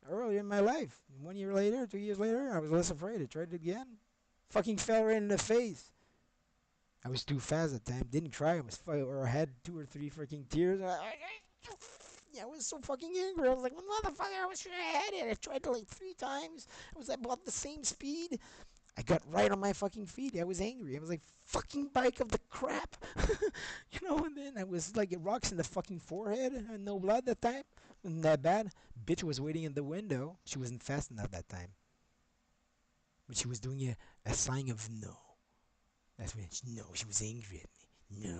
Earlier in my life, 1 year later, 2 years later, I was less afraid. I tried it again. Fucking fell right in the face. I was too fast at the time. Didn't cry. I had 2 or 3 freaking tears. I was so fucking angry. I was like, motherfucker, I was sure I had it. I tried it like 3 times. I was about the same speed. I got right on my fucking feet. I was angry. I was like, fucking bike of the crap. And then I was like, it rocks in the fucking forehead and no blood that time. Wasn't that bad. Bitch was waiting in the window. She wasn't fast enough that time. But she was doing a sign of no. That's when no, she was angry at me. No.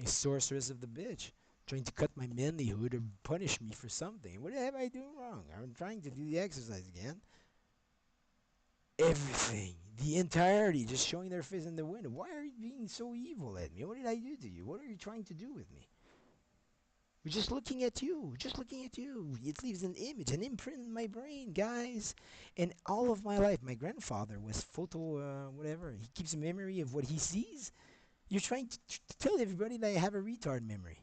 A sorceress of the bitch. Trying to cut my manlyhood or punish me for something. What have I done wrong? I'm trying to do the exercise again. Everything, the entirety, just showing their face in the window. Why are you being so evil at me? What did I do to you? What are you trying to do with me? We're just looking at you, just looking at you. It leaves an image, an imprint in my brain, guys. And all of my life, my grandfather was whatever. He keeps a memory of what he sees. You're trying to tell everybody that I have a retard memory.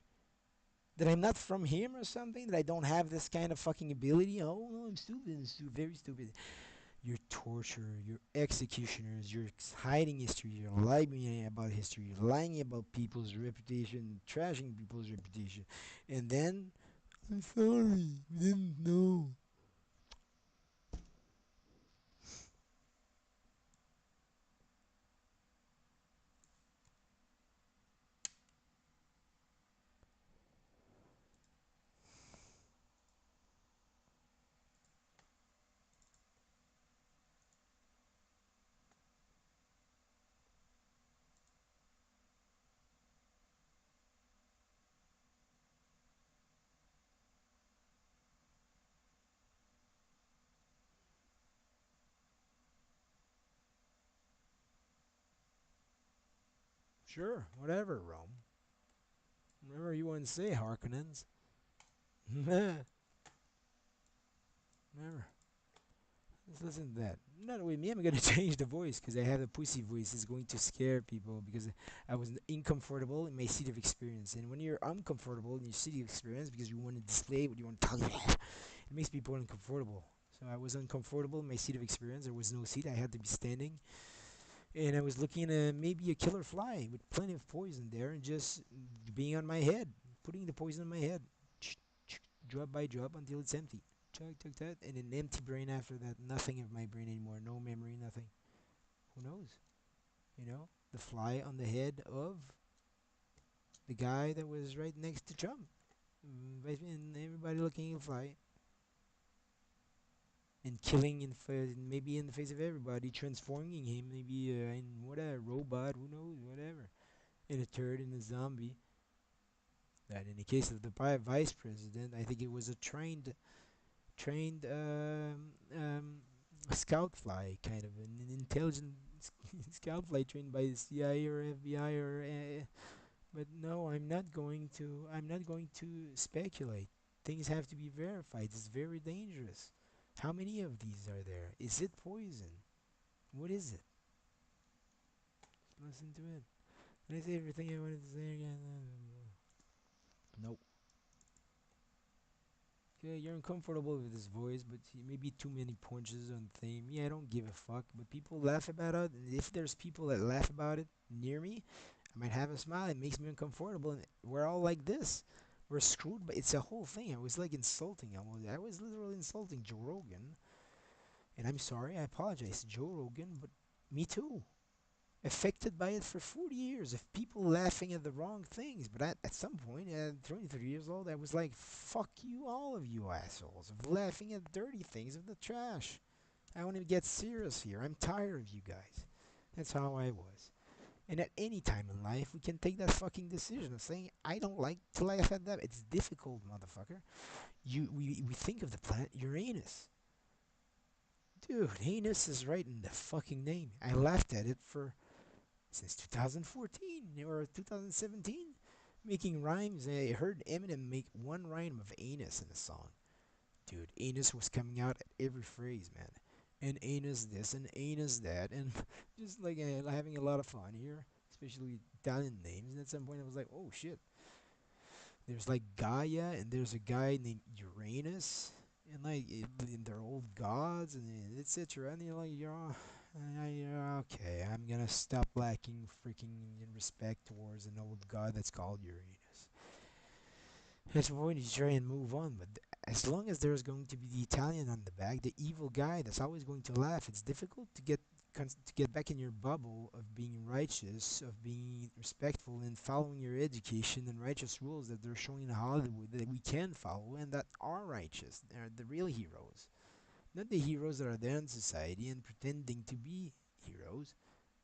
That I'm not from him or something, that I don't have this kind of fucking ability. Oh, no, I'm stupid, very stupid. You're torturer, you're executioners, you're hiding history, you're lying about history, you're lying about people's reputation, trashing people's reputation. And then, I'm sorry, I didn't know. Sure, whatever, Rome. Whatever you want to say, Harkonnens. Whatever. Let's listen to that. Not with me, I'm gonna change the voice because I have a pussy voice. It's going to scare people because I was uncomfortable in my seat of experience. And when you're uncomfortable in your seat of experience because you want to display what you want to tell you, it makes people uncomfortable. So I was uncomfortable in my seat of experience. There was no seat. I had to be standing. And I was looking at maybe a killer fly with plenty of poison there and just being on my head, putting the poison on my head, drop by drop until it's empty. Chug, chug, that, and an empty brain after that. Nothing of my brain anymore. No memory, nothing. Who knows? You know, the fly on the head of the guy that was right next to Trump. And everybody looking at the fly and killing maybe in the face of everybody, transforming him maybe in what a robot, who knows, whatever, in a turd, in a zombie. That in the case of the vice president, I think it was a trained scout fly, kind of an intelligent scout fly trained by the CIA or FBI or. But no, I'm not going to. I'm not going to speculate. Things have to be verified. It's very dangerous. How many of these are there? Is it poison? What is it? Listen to it. Did I say everything I wanted to say again? Nope. Okay, you're uncomfortable with this voice, but maybe too many punches on theme. Yeah, I don't give a fuck. But people laugh about it, and if there's people that laugh about it near me, I might have a smile. It makes me uncomfortable, and we're all like this. We're screwed, but it's a whole thing. I was like insulting. I was literally insulting Joe Rogan, and I'm sorry. I apologize to Joe Rogan, but me too. Affected by it for 40 years of people laughing at the wrong things. But at some point, at 23 years old, I was like, fuck you, all of you assholes, of laughing at dirty things, of the trash. I want to get serious here. I'm tired of you guys. That's how I was. And at any time in life, we can take that fucking decision of saying, I don't like to laugh at that. It's difficult, motherfucker. We think of the planet Uranus. Dude, anus is right in the fucking name. I laughed at it for since 2014 or 2017, making rhymes. I heard Eminem make one rhyme of anus in a song. Dude, anus was coming out at every phrase, man. And anus this and anus that, and just like having a lot of fun here, especially Italian names. And at some point, I was like, oh shit. There's like Gaia, and there's a guy named Uranus, and like and they're old gods, and etc. And you're like, you're okay. I'm gonna stop lacking freaking respect towards an old god that's called Uranus. At some point, you try and move on, but as long as there's going to be the Italian on the back, the evil guy that's always going to laugh, it's difficult to get back in your bubble of being righteous, of being respectful, and following your education and righteous rules that they're showing in Hollywood that we can follow and that are righteous. They're the real heroes, not the heroes that are there in society and pretending to be heroes.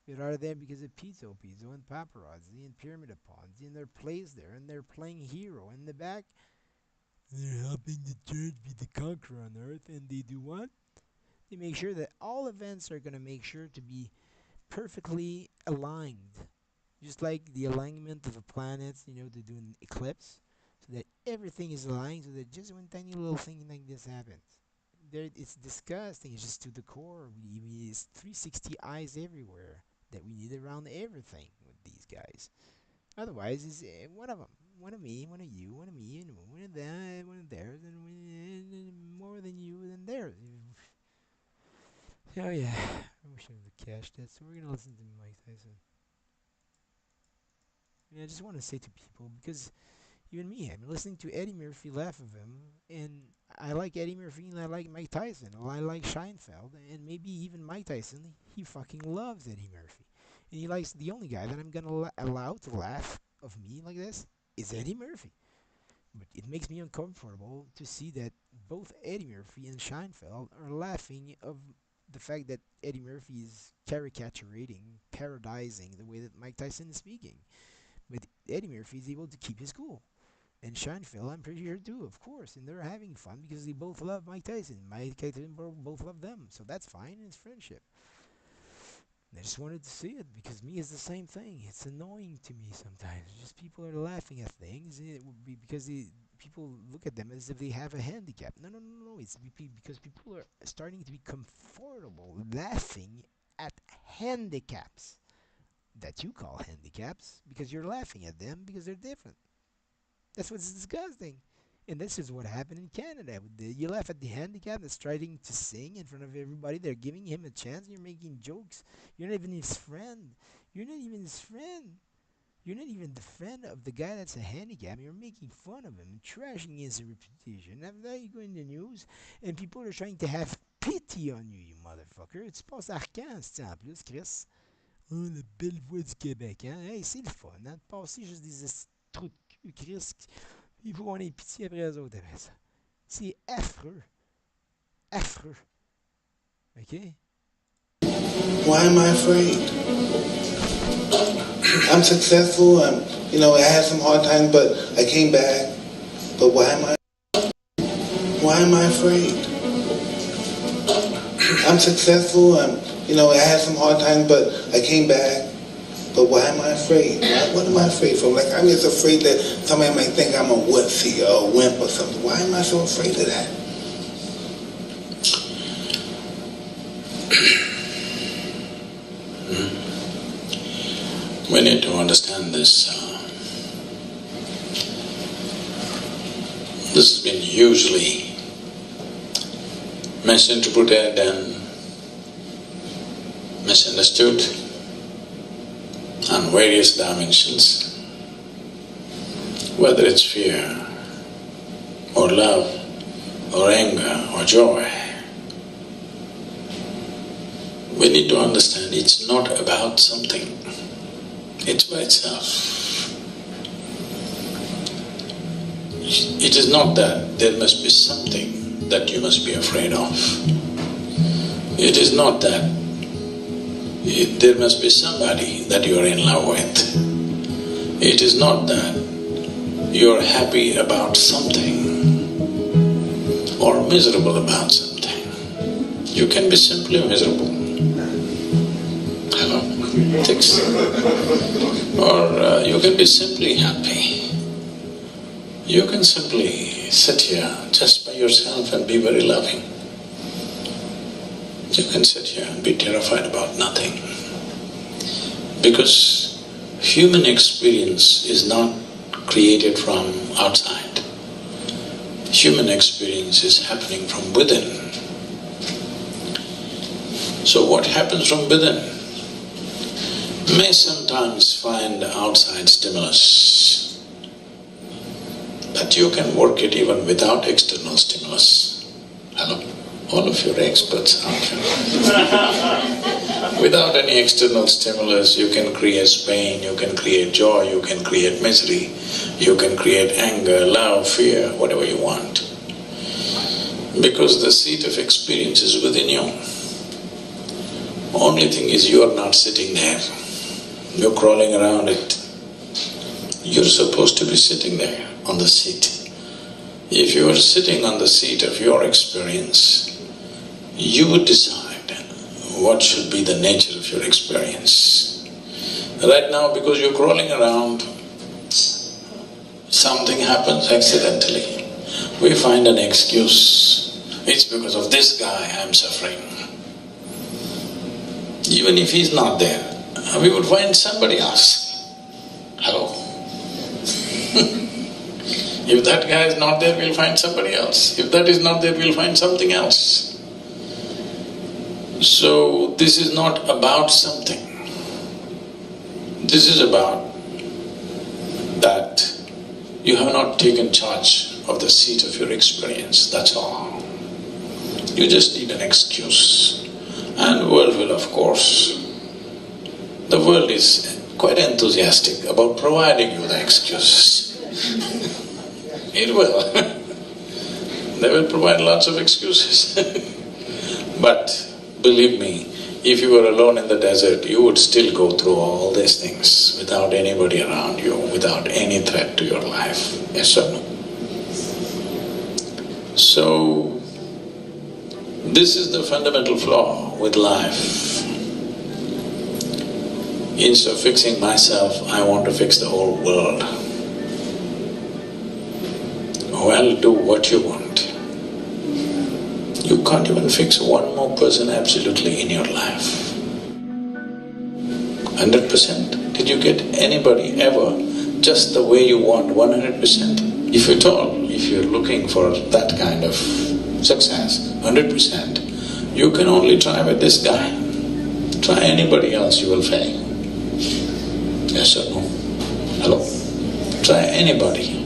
But are there because of Pizzo and paparazzi and Pyramid of Ponzi and they're placed there and they're playing hero in the back. They're helping the church be the conqueror on earth, and they do what? They make sure that all events are going to make sure to be perfectly aligned. Just like the alignment of the planets, to do an eclipse, so that everything is aligned, so that just one tiny little thing like this happens. It's disgusting. It's just to the core. It's 360 eyes everywhere that we need around everything with these guys. Otherwise, it's one of them. One of me, one of you, one of me, and one of that, one of theirs, and more than you than theirs. Oh yeah, I wish I would have cached that. So we're gonna listen to Mike Tyson. And I just want to say to people, because even me, I'm listening to Eddie Murphy laugh of him, and I like Eddie Murphy and I like Mike Tyson, and I like Scheinfeld, and maybe even Mike Tyson. He fucking loves Eddie Murphy, and he likes the only guy that I'm gonna allow to laugh of me like this is Eddie Murphy. But it makes me uncomfortable to see that both Eddie Murphy and Scheinfeld are laughing of the fact that Eddie Murphy is caricaturating, parodizing the way that Mike Tyson is speaking. But Eddie Murphy is able to keep his cool. And Scheinfeld, I'm pretty sure too, of course. And they're having fun because they both love Mike Tyson. Mike Tyson both love them. So that's fine. It's friendship. I just wanted to see it because me is the same thing. It's annoying to me sometimes. Just people are laughing at things. It would be because people look at them as if they have a handicap. No, no, no, no. It's because people are starting to be comfortable laughing at handicaps that you call handicaps because you're laughing at them because they're different. That's what's disgusting. And this is what happened in Canada. You laugh at the handicap that's trying to sing in front of everybody. They're giving him a chance. You're making jokes. You're not even his friend. You're not even his friend. You're not even the friend of the guy that's a handicap. You're making fun of him and trashing his reputation. After that, you go in the news and people are trying to have pity on you, you motherfucker. Tu passes à Arcance, en plus, Chris. Oh, la belle voix du Québec, hein? Hey, c'est le fun, hein? De passer juste des trous de cul, Chris. Il faut qu'on ait pitié après eux autres après ça. C'est affreux. Affreux. OK? Why am I afraid? I'm successful. I had some hard times, but I came back. But why am I? Why am I afraid? I'm successful. I had some hard times, but I came back. But why am I afraid? What am I afraid from? Like, I'm just afraid that somebody might think I'm a wussy or a wimp or something. Why am I so afraid of that? We need to understand this. This has been hugely misinterpreted and misunderstood on various dimensions, whether it's fear or love or anger or joy. We need to understand it's not about something, it's by itself. It is not that there must be something that you must be afraid of. It is not that there must be somebody that you are in love with. It is not that you are happy about something or miserable about something. You can be simply miserable. Hello? Thanks. Or you can be simply happy. You can simply sit here just by yourself and be very loving. You can sit here and be terrified about nothing. Because human experience is not created from outside. Human experience is happening from within. So what happens from within may sometimes find outside stimulus, but you can work it even without external stimulus. Hello? All of you are experts, aren't you? Without any external stimulus, you can create pain, you can create joy, you can create misery, you can create anger, love, fear, whatever you want. Because the seat of experience is within you. Only thing is you are not sitting there. You're crawling around it. You're supposed to be sitting there on the seat. If you are sitting on the seat of your experience, you would decide what should be the nature of your experience. Right now, because you're crawling around, something happens accidentally. We find an excuse. It's because of this guy I'm suffering. Even if he's not there, we would find somebody else. Hello? If that guy is not there, we'll find somebody else. If that is not there, we'll find something else. So this is not about something. This is about that you have not taken charge of the seat of your experience, that's all. You just need an excuse. And the world will, of course, the world is quite enthusiastic about providing you the excuses. It will. They will provide lots of excuses. But believe me, if you were alone in the desert, you would still go through all these things without anybody around you, without any threat to your life. Yes or no? So, this is the fundamental flaw with life. Instead of fixing myself, I want to fix the whole world. Well, do what you want. You can't even fix one more person absolutely in your life. 100%? Did you get anybody ever just the way you want, 100%? If at all, if you're looking for that kind of success, 100%, you can only try with this guy. Try anybody else, you will fail. Yes or no? Hello? Try anybody.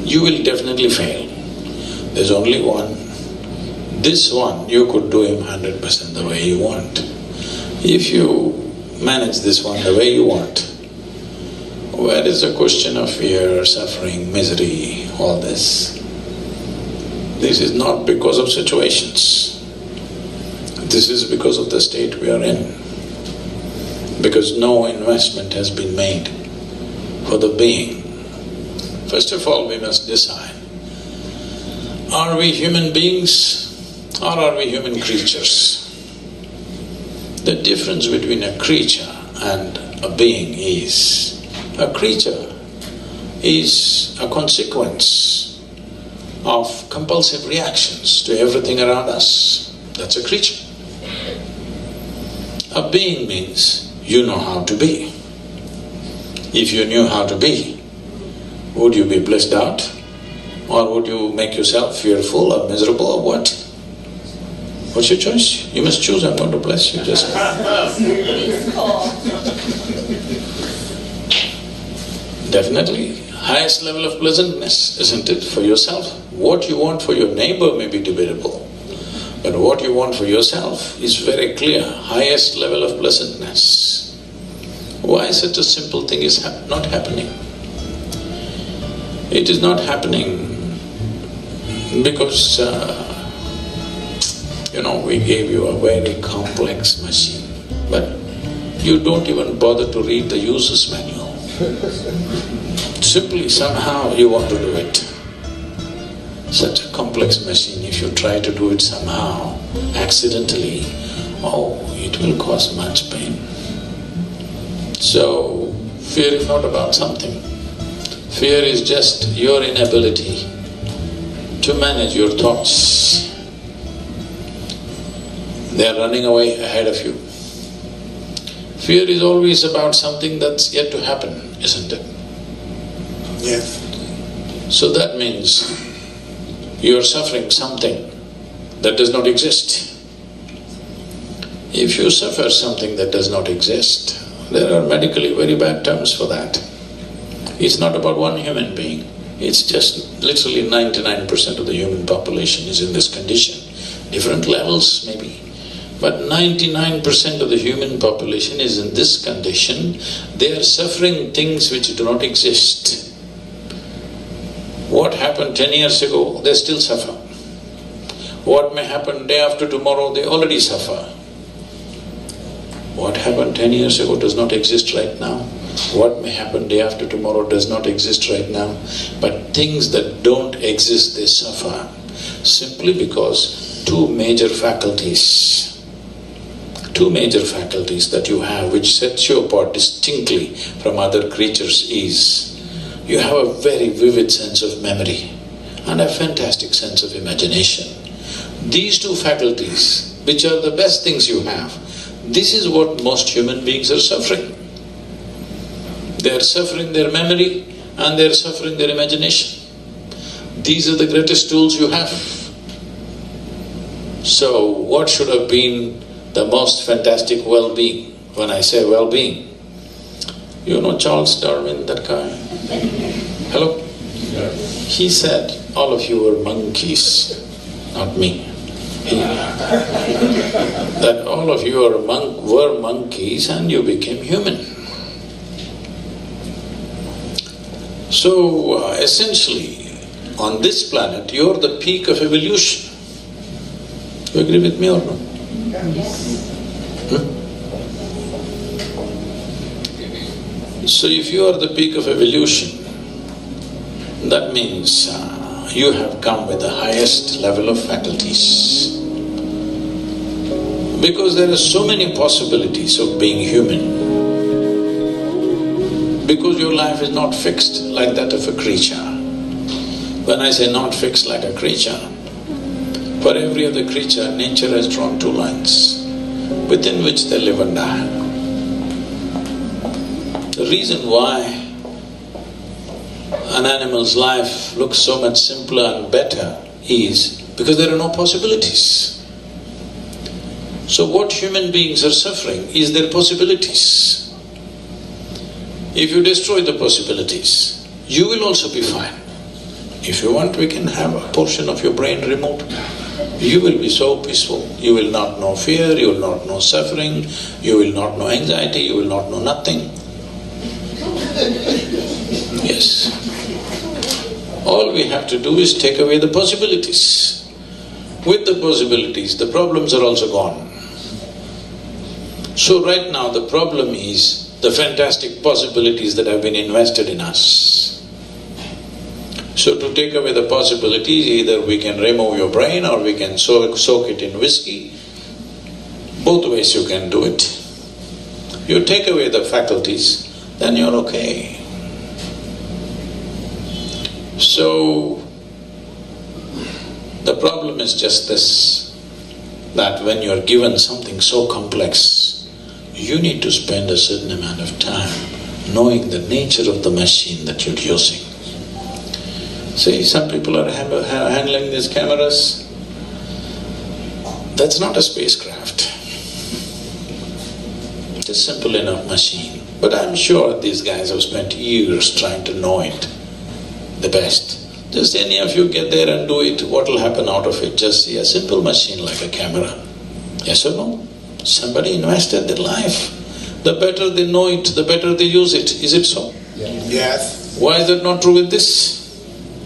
You will definitely fail. There's only one. This one, you could do him 100% the way you want. If you manage this one the way you want, where is the question of fear, suffering, misery, all this? This is not because of situations. This is because of the state we are in. Because no investment has been made for the being. First of all, we must decide, are we human beings or are we human creatures? The difference between a creature and a being is, a creature is a consequence of compulsive reactions to everything around us. That's a creature. A being means you know how to be. If you knew how to be, would you be blissed out? Or would you make yourself fearful or miserable or what? What's your choice? You must choose. I'm going to bless you just Definitely, highest level of pleasantness, isn't it, for yourself? What you want for your neighbor may be debatable, but what you want for yourself is very clear, highest level of pleasantness. Why such a simple thing is not happening? It is not happening because, we gave you a very complex machine, but you don't even bother to read the user's manual. Simply somehow you want to do it. Such a complex machine, if you try to do it somehow, accidentally, it will cause much pain. So, fear is not about something. Fear is just your inability to manage your thoughts. They are running away ahead of you. Fear is always about something that's yet to happen, isn't it? Yes. So that means you are suffering something that does not exist. If you suffer something that does not exist, there are medically very bad terms for that. It's not about one human being. It's just literally 99% of the human population is in this condition. Different levels maybe. But 99% of the human population is in this condition. They are suffering things which do not exist. What happened 10 years ago, they still suffer. What may happen day after tomorrow, they already suffer. What happened 10 years ago does not exist right now. What may happen day after tomorrow does not exist right now. But things that don't exist, they suffer. Simply because two major faculties that you have which sets you apart distinctly from other creatures is, you have a very vivid sense of memory and a fantastic sense of imagination. These two faculties, which are the best things you have, this is what most human beings are suffering. They are suffering their memory and they are suffering their imagination. These are the greatest tools you have. So what should have been the most fantastic well-being? When I say well-being, you know Charles Darwin, that guy? Hello? He said, all of you were monkeys, not me. That all of you were monkeys and you became human. So essentially, on this planet, you're the peak of evolution. You agree with me or no? So if you are the peak of evolution, that means you have come with the highest level of faculties. Because there are so many possibilities of being human. because your life is not fixed like that of a creature. When I say not fixed like a creature, for every other creature, nature has drawn two lines within which they live and die. The reason why an animal's life looks so much simpler and better is because there are no possibilities. So what human beings are suffering is their possibilities. If you destroy the possibilities, you will also be fine. If you want, we can have a portion of your brain removed. You will be so peaceful. You will not know fear, you will not know suffering, you will not know anxiety, you will not know nothing. Yes. All we have to do is take away the possibilities. With the possibilities, the problems are also gone. So right now the problem is the fantastic possibilities that have been invested in us. So to take away the possibilities, either we can remove your brain or we can soak it in whiskey. Both ways you can do it. You take away the faculties, then you're okay. So the problem is just this, that when you're given something so complex, you need to spend a certain amount of time knowing the nature of the machine that you're using. See, some people are handling these cameras. That's not a spacecraft. It's a simple enough machine. But I'm sure these guys have spent years trying to know it the best. Just any of you get there and do it, what will happen out of it? Just see a simple machine like a camera. Yes or no? Somebody invested their life. The better they know it, the better they use it. Is it so? Yes. Why is that not true with this?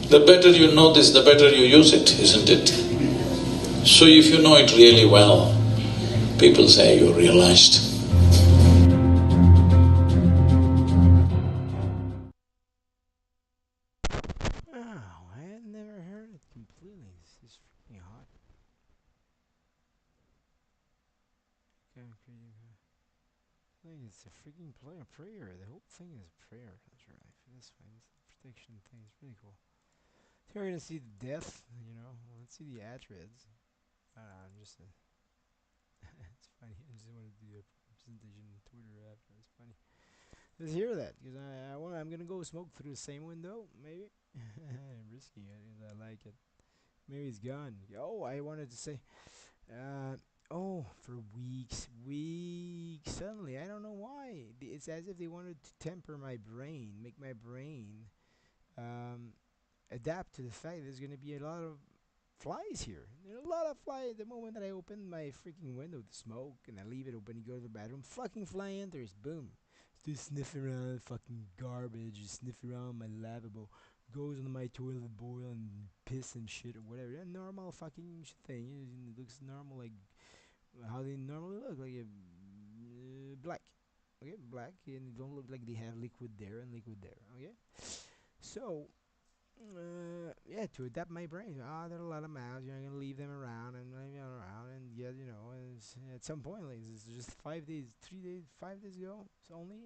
The better you know this, the better you use it, isn't it? So if you know it really well, people say you're realized. Oh, I had never heard it completely. This is freaking hot. Okay, I think it's a freaking prayer. The whole thing is prayer. That's right. That's fine. It's the protection thing. It's really cool. So we're gonna see the death. Let's see the ads. I'm just. It's funny. I just want to do a presentation on Twitter after. It's funny. Let's hear that because I'm gonna go smoke through the same window. Maybe risky. I like it. Maybe it's gone. Oh, I wanted to say. Uh, for weeks. Suddenly, I don't know why. It's as if they wanted to temper my brain, make my brain um, adapt to the fact there's going to be a lot of flies here. There are a lot of flies. The moment that I open my freaking window to smoke and I leave it open, you go to the bathroom, fucking fly enters. Boom. Just sniff around, fucking garbage. Just sniff around my lavabo. Goes into my toilet bowl and piss and shit or whatever. A normal fucking thing. It looks normal, like how they normally look, like a black. Okay, black, and it don't look like they have liquid there and liquid there. Okay, so yeah, to adapt my brain. There are a lot of mouths. You're gonna leave them around and leave them around, and yeah, at some point, like it's just 5 days, 3 days, 5 days ago. It's only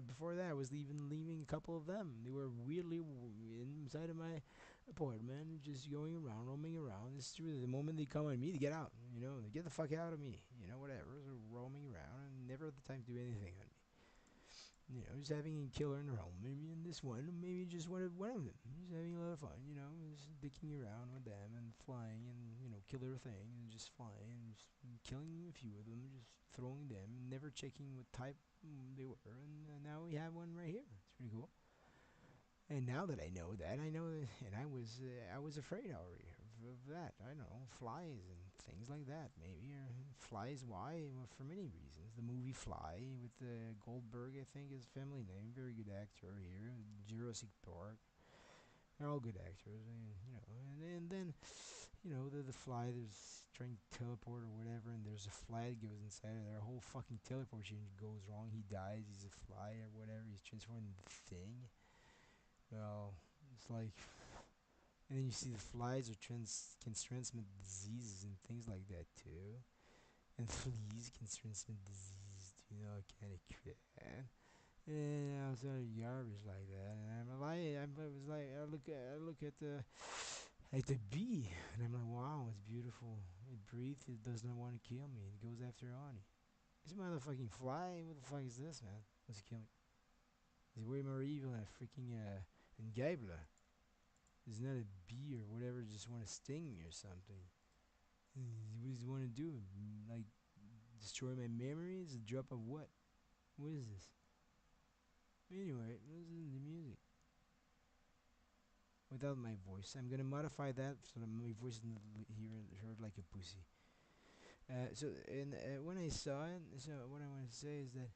before that, I was leaving a couple of them. They were weirdly inside of my apartment, just going around, roaming around. It's true. The moment they come on me, they get out. They get the fuck out of me. Whatever. So roaming around and never had the time to do anything on me. Just having a killer in their home. Maybe in this one, maybe just one of them. Just having a lot of fun, just dicking around with them and flying and, killer thing and just flying and just killing a few of them, just throwing them, never checking what type they were. And now we have one right here. It's pretty cool. And now that I know that, and I was afraid already of that. I don't know, flies and things like that, maybe. Or flies, why? Well, for many reasons. The movie Fly with Goldberg, I think, is family name. Very good actor here. Jurassic Park. They're all good actors, and then, the fly there's trying to teleport or whatever, and there's a fly that goes inside of there. A whole fucking teleportation goes wrong. He dies. He's a fly or whatever. He's transformed into the thing. Well, it's like, and then you see the flies can transmit diseases and things like that too, and fleas can transmit disease. Kind of crap. And outside of garbage like that, and I'm like, I was like, I look at the bee, and I'm like, wow, it's beautiful. It breathes. It does not want to kill me. It goes after honey. This motherfucking fly. What the fuck is this, man? What's it kill me? It's way more evil than a freaking Engabler. It's not a bee or whatever. Just want to sting me or something. What does it want to do? Like destroy my memories? A drop of what? What is this? Anyway, listen to the music without my voice. I'm gonna modify that so that my voice is not heard like a pussy. When I saw it, so what I want to say is that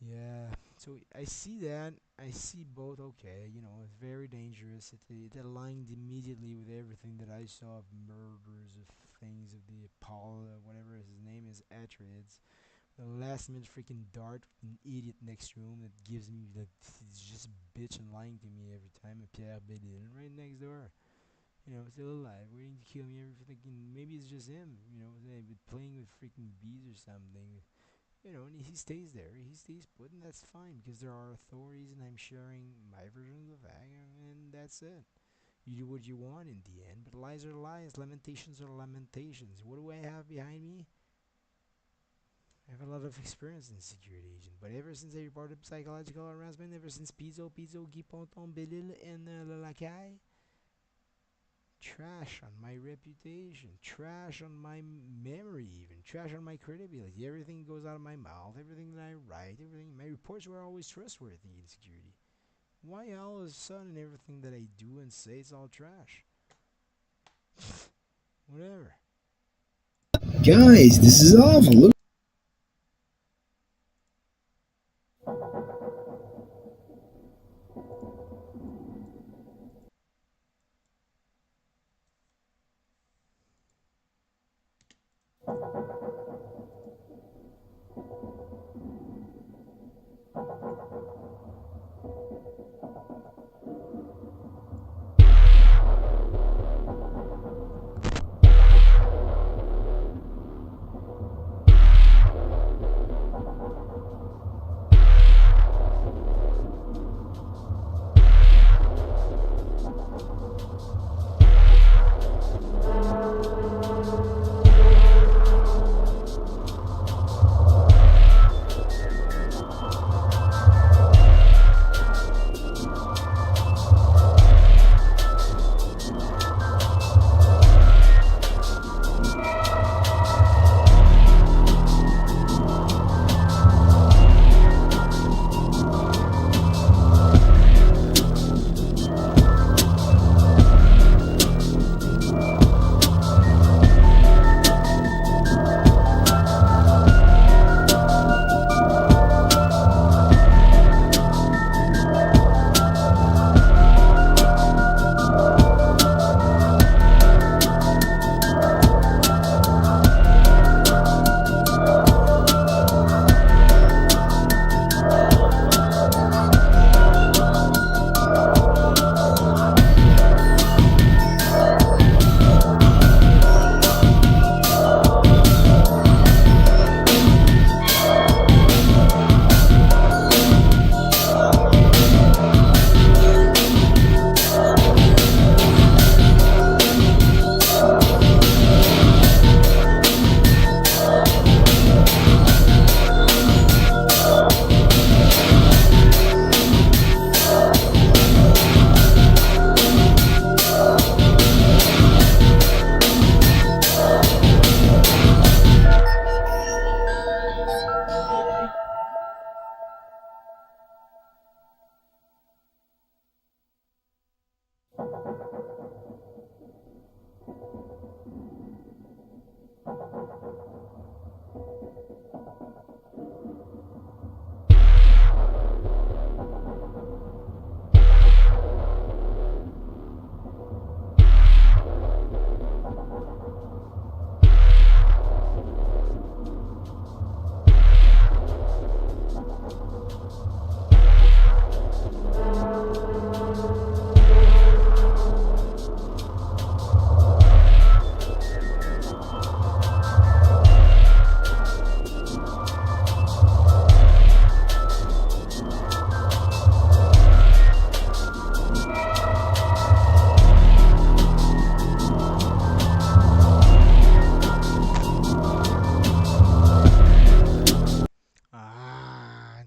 yeah. So I see that. I see both. Okay, it's very dangerous. It aligned immediately with everything that I saw of murders of things of the Apollo, whatever his name is, Atrids. The last minute freaking dart with an idiot next to him that gives me that he's just a bitch and lying to me every time. And Pierre Bedin right next door. Still alive, waiting to kill me every freaking. Maybe it's just him. Playing with freaking bees or something. And he stays there. He stays put, and that's fine because there are authorities, and I'm sharing my version of the fact, and that's it. You do what you want in the end, but lies are lies, lamentations are lamentations. What do I have behind me? I have a lot of experience in security agent, but ever since I reported psychological harassment, ever since Pizzo, Guy Ponton, Belil, and Lalakai, trash on my reputation, trash on my memory, even trash on my credibility. Everything goes out of my mouth, everything that I write, everything. My reports were always trustworthy in security. Why all of a sudden everything that I do and say is all trash? Whatever. Guys, this is awful. Look.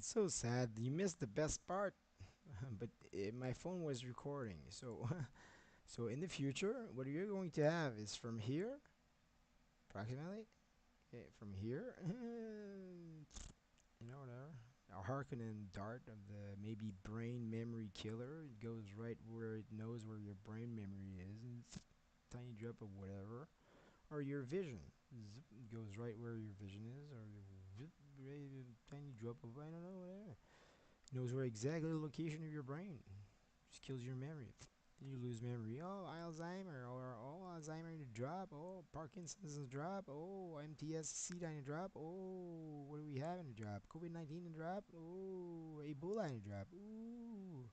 so sad. You missed the best part. But my phone was recording. So, so in the future, what you're going to have is from here, approximately, okay, from here, whatever. A Harkonnen dart of the maybe brain memory killer. It goes right where it knows where your brain memory is, and it's a tiny drop of whatever. Or your vision. Zip, goes right where your vision is, or zip, right, a tiny drop of, I don't know, whatever. Knows where exactly the location of your brain. Just kills your memory. You lose memory. Oh, Alzheimer, or oh, Alzheimer in a drop. Oh, Parkinson's in a drop. Oh, MTSC in a drop. Oh, what do we have in a drop? COVID-19 in a drop. Oh, Ebola in a drop. Ooh.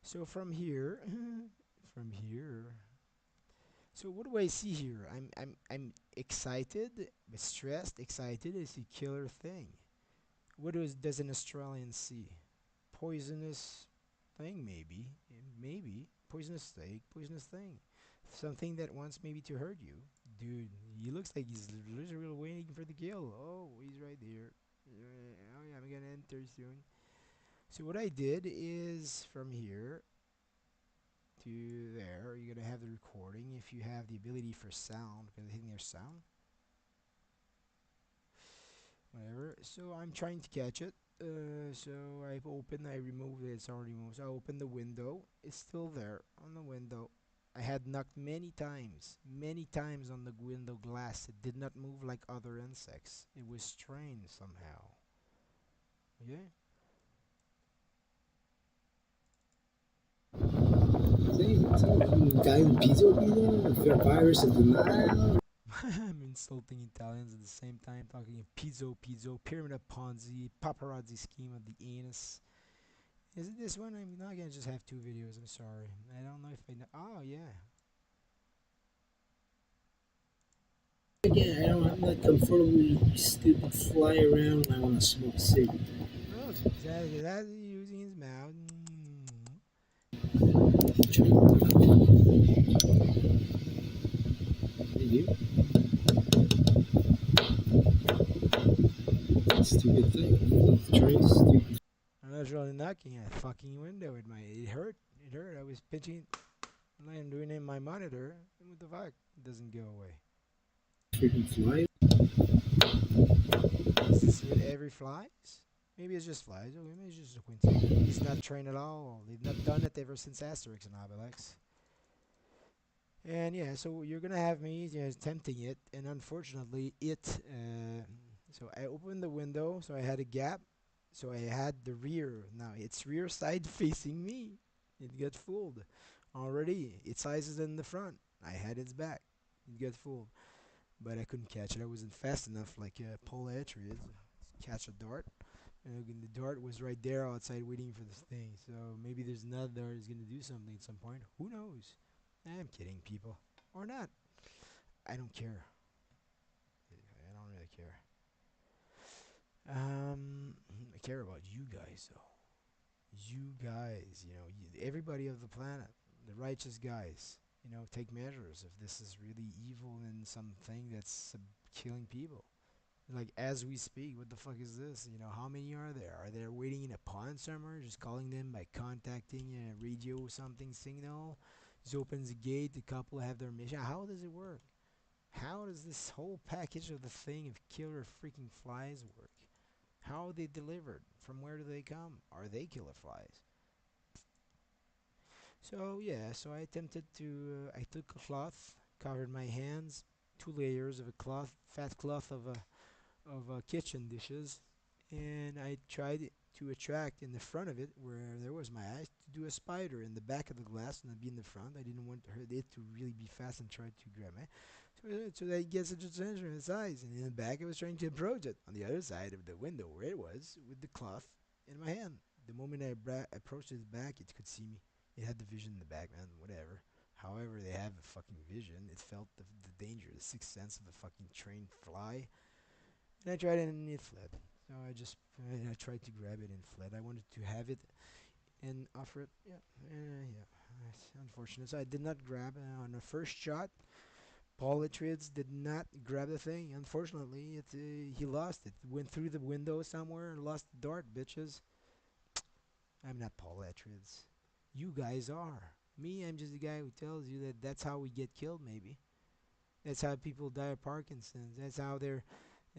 So from here, from here. So what do I see here? I'm excited, but stressed. Excited is a killer thing. What does an Australian see? Poisonous thing, maybe, maybe poisonous snake, poisonous thing, something that wants maybe to hurt you, dude. He looks like he's literally waiting for the kill. Oh, he's right there. Oh yeah, I'm gonna enter soon. So what I did is from here to there, you're gonna have the recording if you have the ability for sound, because I think there's sound. Whatever. So I'm trying to catch it. So I've opened, I removed it, it's already moved. So I opened the window, it's still there on the window. I had knocked many times on the window glass. It did not move like other insects. It was strange somehow. Okay? Italian pizza, virus of denial. I'm insulting Italians at the same time, talking of pizzo, pyramid of Ponzi, paparazzi scheme of the anus. Is it this one? I'm not gonna just have two videos. I'm sorry. I don't know if I know. Oh yeah. Again, I'm not comfortable with stupid fly around when I want to smoke a cigarette. Oh, exactly. That's using his mouth. You stupid thing. Trying stupid. I was really knocking at a fucking window. It hurt. It hurt. I was pinching. I'm doing it in my monitor. What the fuck? It doesn't go away. Freaking fly. Is this with every flies? Maybe it's just flies. Or maybe it's just a Quincy. He's not trained at all. They've not done it ever since Asterix and Obelix. And yeah, so you're gonna have me tempting it, and unfortunately, so I opened the window, so I had a gap, so I had the rear. Now its rear side facing me. It got fooled already. Its eyes is in the front. I had its back. It got fooled, but I couldn't catch it. I wasn't fast enough, like Paul Etcher is. Catch a dart. And the dart was right there outside waiting for this thing. So maybe there's another dart is gonna do something at some point. Who knows? I'm kidding, people. Or not. I don't care. I don't really care. I care about you guys, though. You guys, everybody of the planet, the righteous guys, take measures if this is really evil and something that's killing people. Like, as we speak, what the fuck is this? How many are there? Are they waiting in a pond somewhere? Just calling them by contacting a radio something signal? Just opens the gate, the couple have their mission. How does it work? How does this whole package of the thing of killer freaking flies work? How are they delivered? From where do they come? Are they killer flies? So yeah, so I attempted to. I took a cloth, covered my hands, 2 layers of a cloth, fat cloth of kitchen dishes, and I tried to attract in the front of it where there was my eyes to do a spider in the back of the glass and be in the front. I didn't want it to really be fast and try to grab me. So that it gets its attention in its eyes. And in the back, I was trying to approach it on the other side of the window where it was with the cloth in my hand. The moment I approached its back, it could see me. It had the vision in the back, man, whatever. However, they have a fucking vision. It felt the danger, the sixth sense of a fucking trained fly. And I tried it and it fled. So I tried to grab it and fled. I wanted to have it and offer it. Yeah, yeah. It's unfortunate. So I did not grab on the first shot. Paul Atreides did not grab the thing. Unfortunately, he lost it. Went through the window somewhere and lost the dart, bitches. I'm not Paul Atreides. You guys are. Me, I'm just the guy who tells you that that's how we get killed, maybe. That's how people die of Parkinson's. That's how they're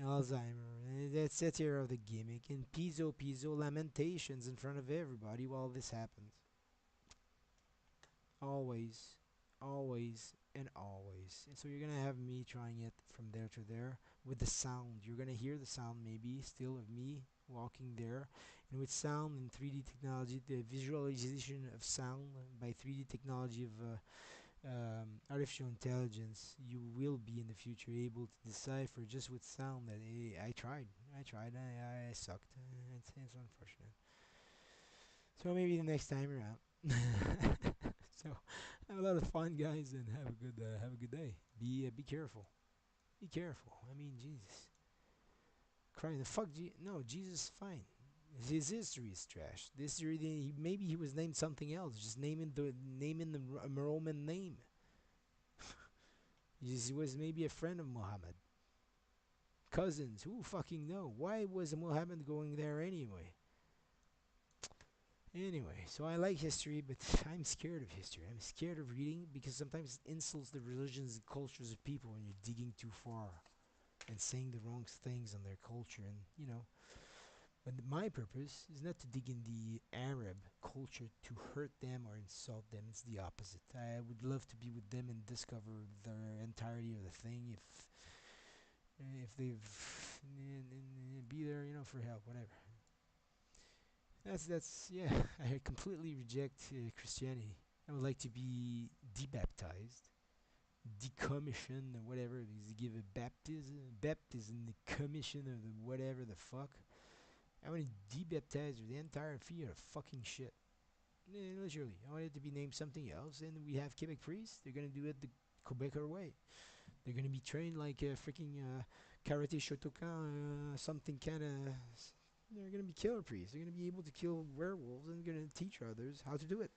Alzheimer. That's the here of the gimmick. And pizzo lamentations in front of everybody while this happens. Always, always, and always. And so you're gonna have me trying it from there to there with the sound. You're gonna hear the sound maybe still of me walking there. And with sound and 3D technology, the visualization of sound by 3D technology of artificial intelligence, you will be in the future able to decipher just with sound that hey, I sucked. It's unfortunate. So maybe the next time around. So have a lot of fun, guys, and have a good day. Be careful. Be careful. I mean, Jesus, crying the fuck. No, Jesus is fine. His history is trash. This history, maybe he was named something else. Just naming the Roman name. He was maybe a friend of Muhammad. Cousins, who fucking know? Why was Muhammad going there anyway? Anyway, so I like history, but I'm scared of history. I'm scared of reading because sometimes it insults the religions and cultures of people when you're digging too far and saying the wrong things on their culture. And, but my purpose is not to dig in the Arab culture to hurt them or insult them. It's the opposite. I would love to be with them and discover the entirety of the thing if they've be there, for help, whatever. That's yeah. I completely reject Christianity. I would like to be debaptized, decommissioned, or whatever it is. Give a baptism, the commission, or the whatever the fuck. I want to debaptize the entire field of fucking shit. Literally, I want it to be named something else. And we have Quebec priests. They're gonna do it the Quebecer way. They're gonna be trained like a freaking karate shotokan, something kind of. They're gonna be killer priests. They're gonna be able to kill werewolves and gonna teach others how to do it.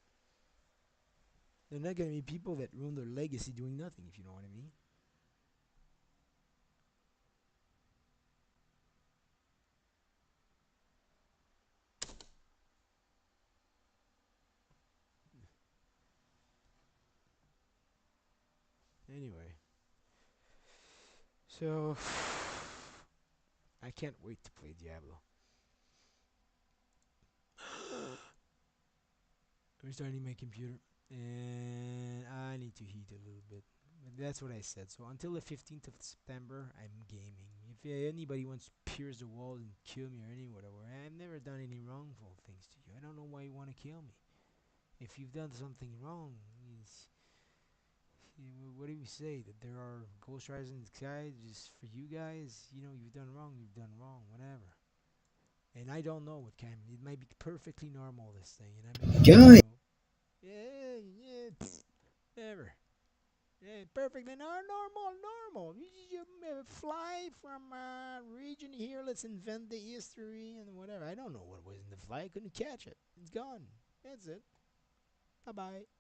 They're not gonna be people that ruin their legacy doing nothing, if you know what I mean. Anyway, so I can't wait to play Diablo. I'm restarting my computer, and I need to heat a little bit. But that's what I said. So until the 15th of September, I'm gaming. If anybody wants to pierce the wall and kill me or any whatever, I've never done any wrongful things to you. I don't know why you want to kill me. If you've done something wrong, what do we say? That there are ghost riders in the sky just for you guys? You've done wrong, whatever. And I don't know what kind. It might be perfectly normal, this thing, and I might be, Guy, yeah, whatever. Yeah, perfectly normal. You fly from region here. Let's invent the history and whatever. I don't know what was in the fly. I couldn't catch it. It's gone. That's it. Bye bye.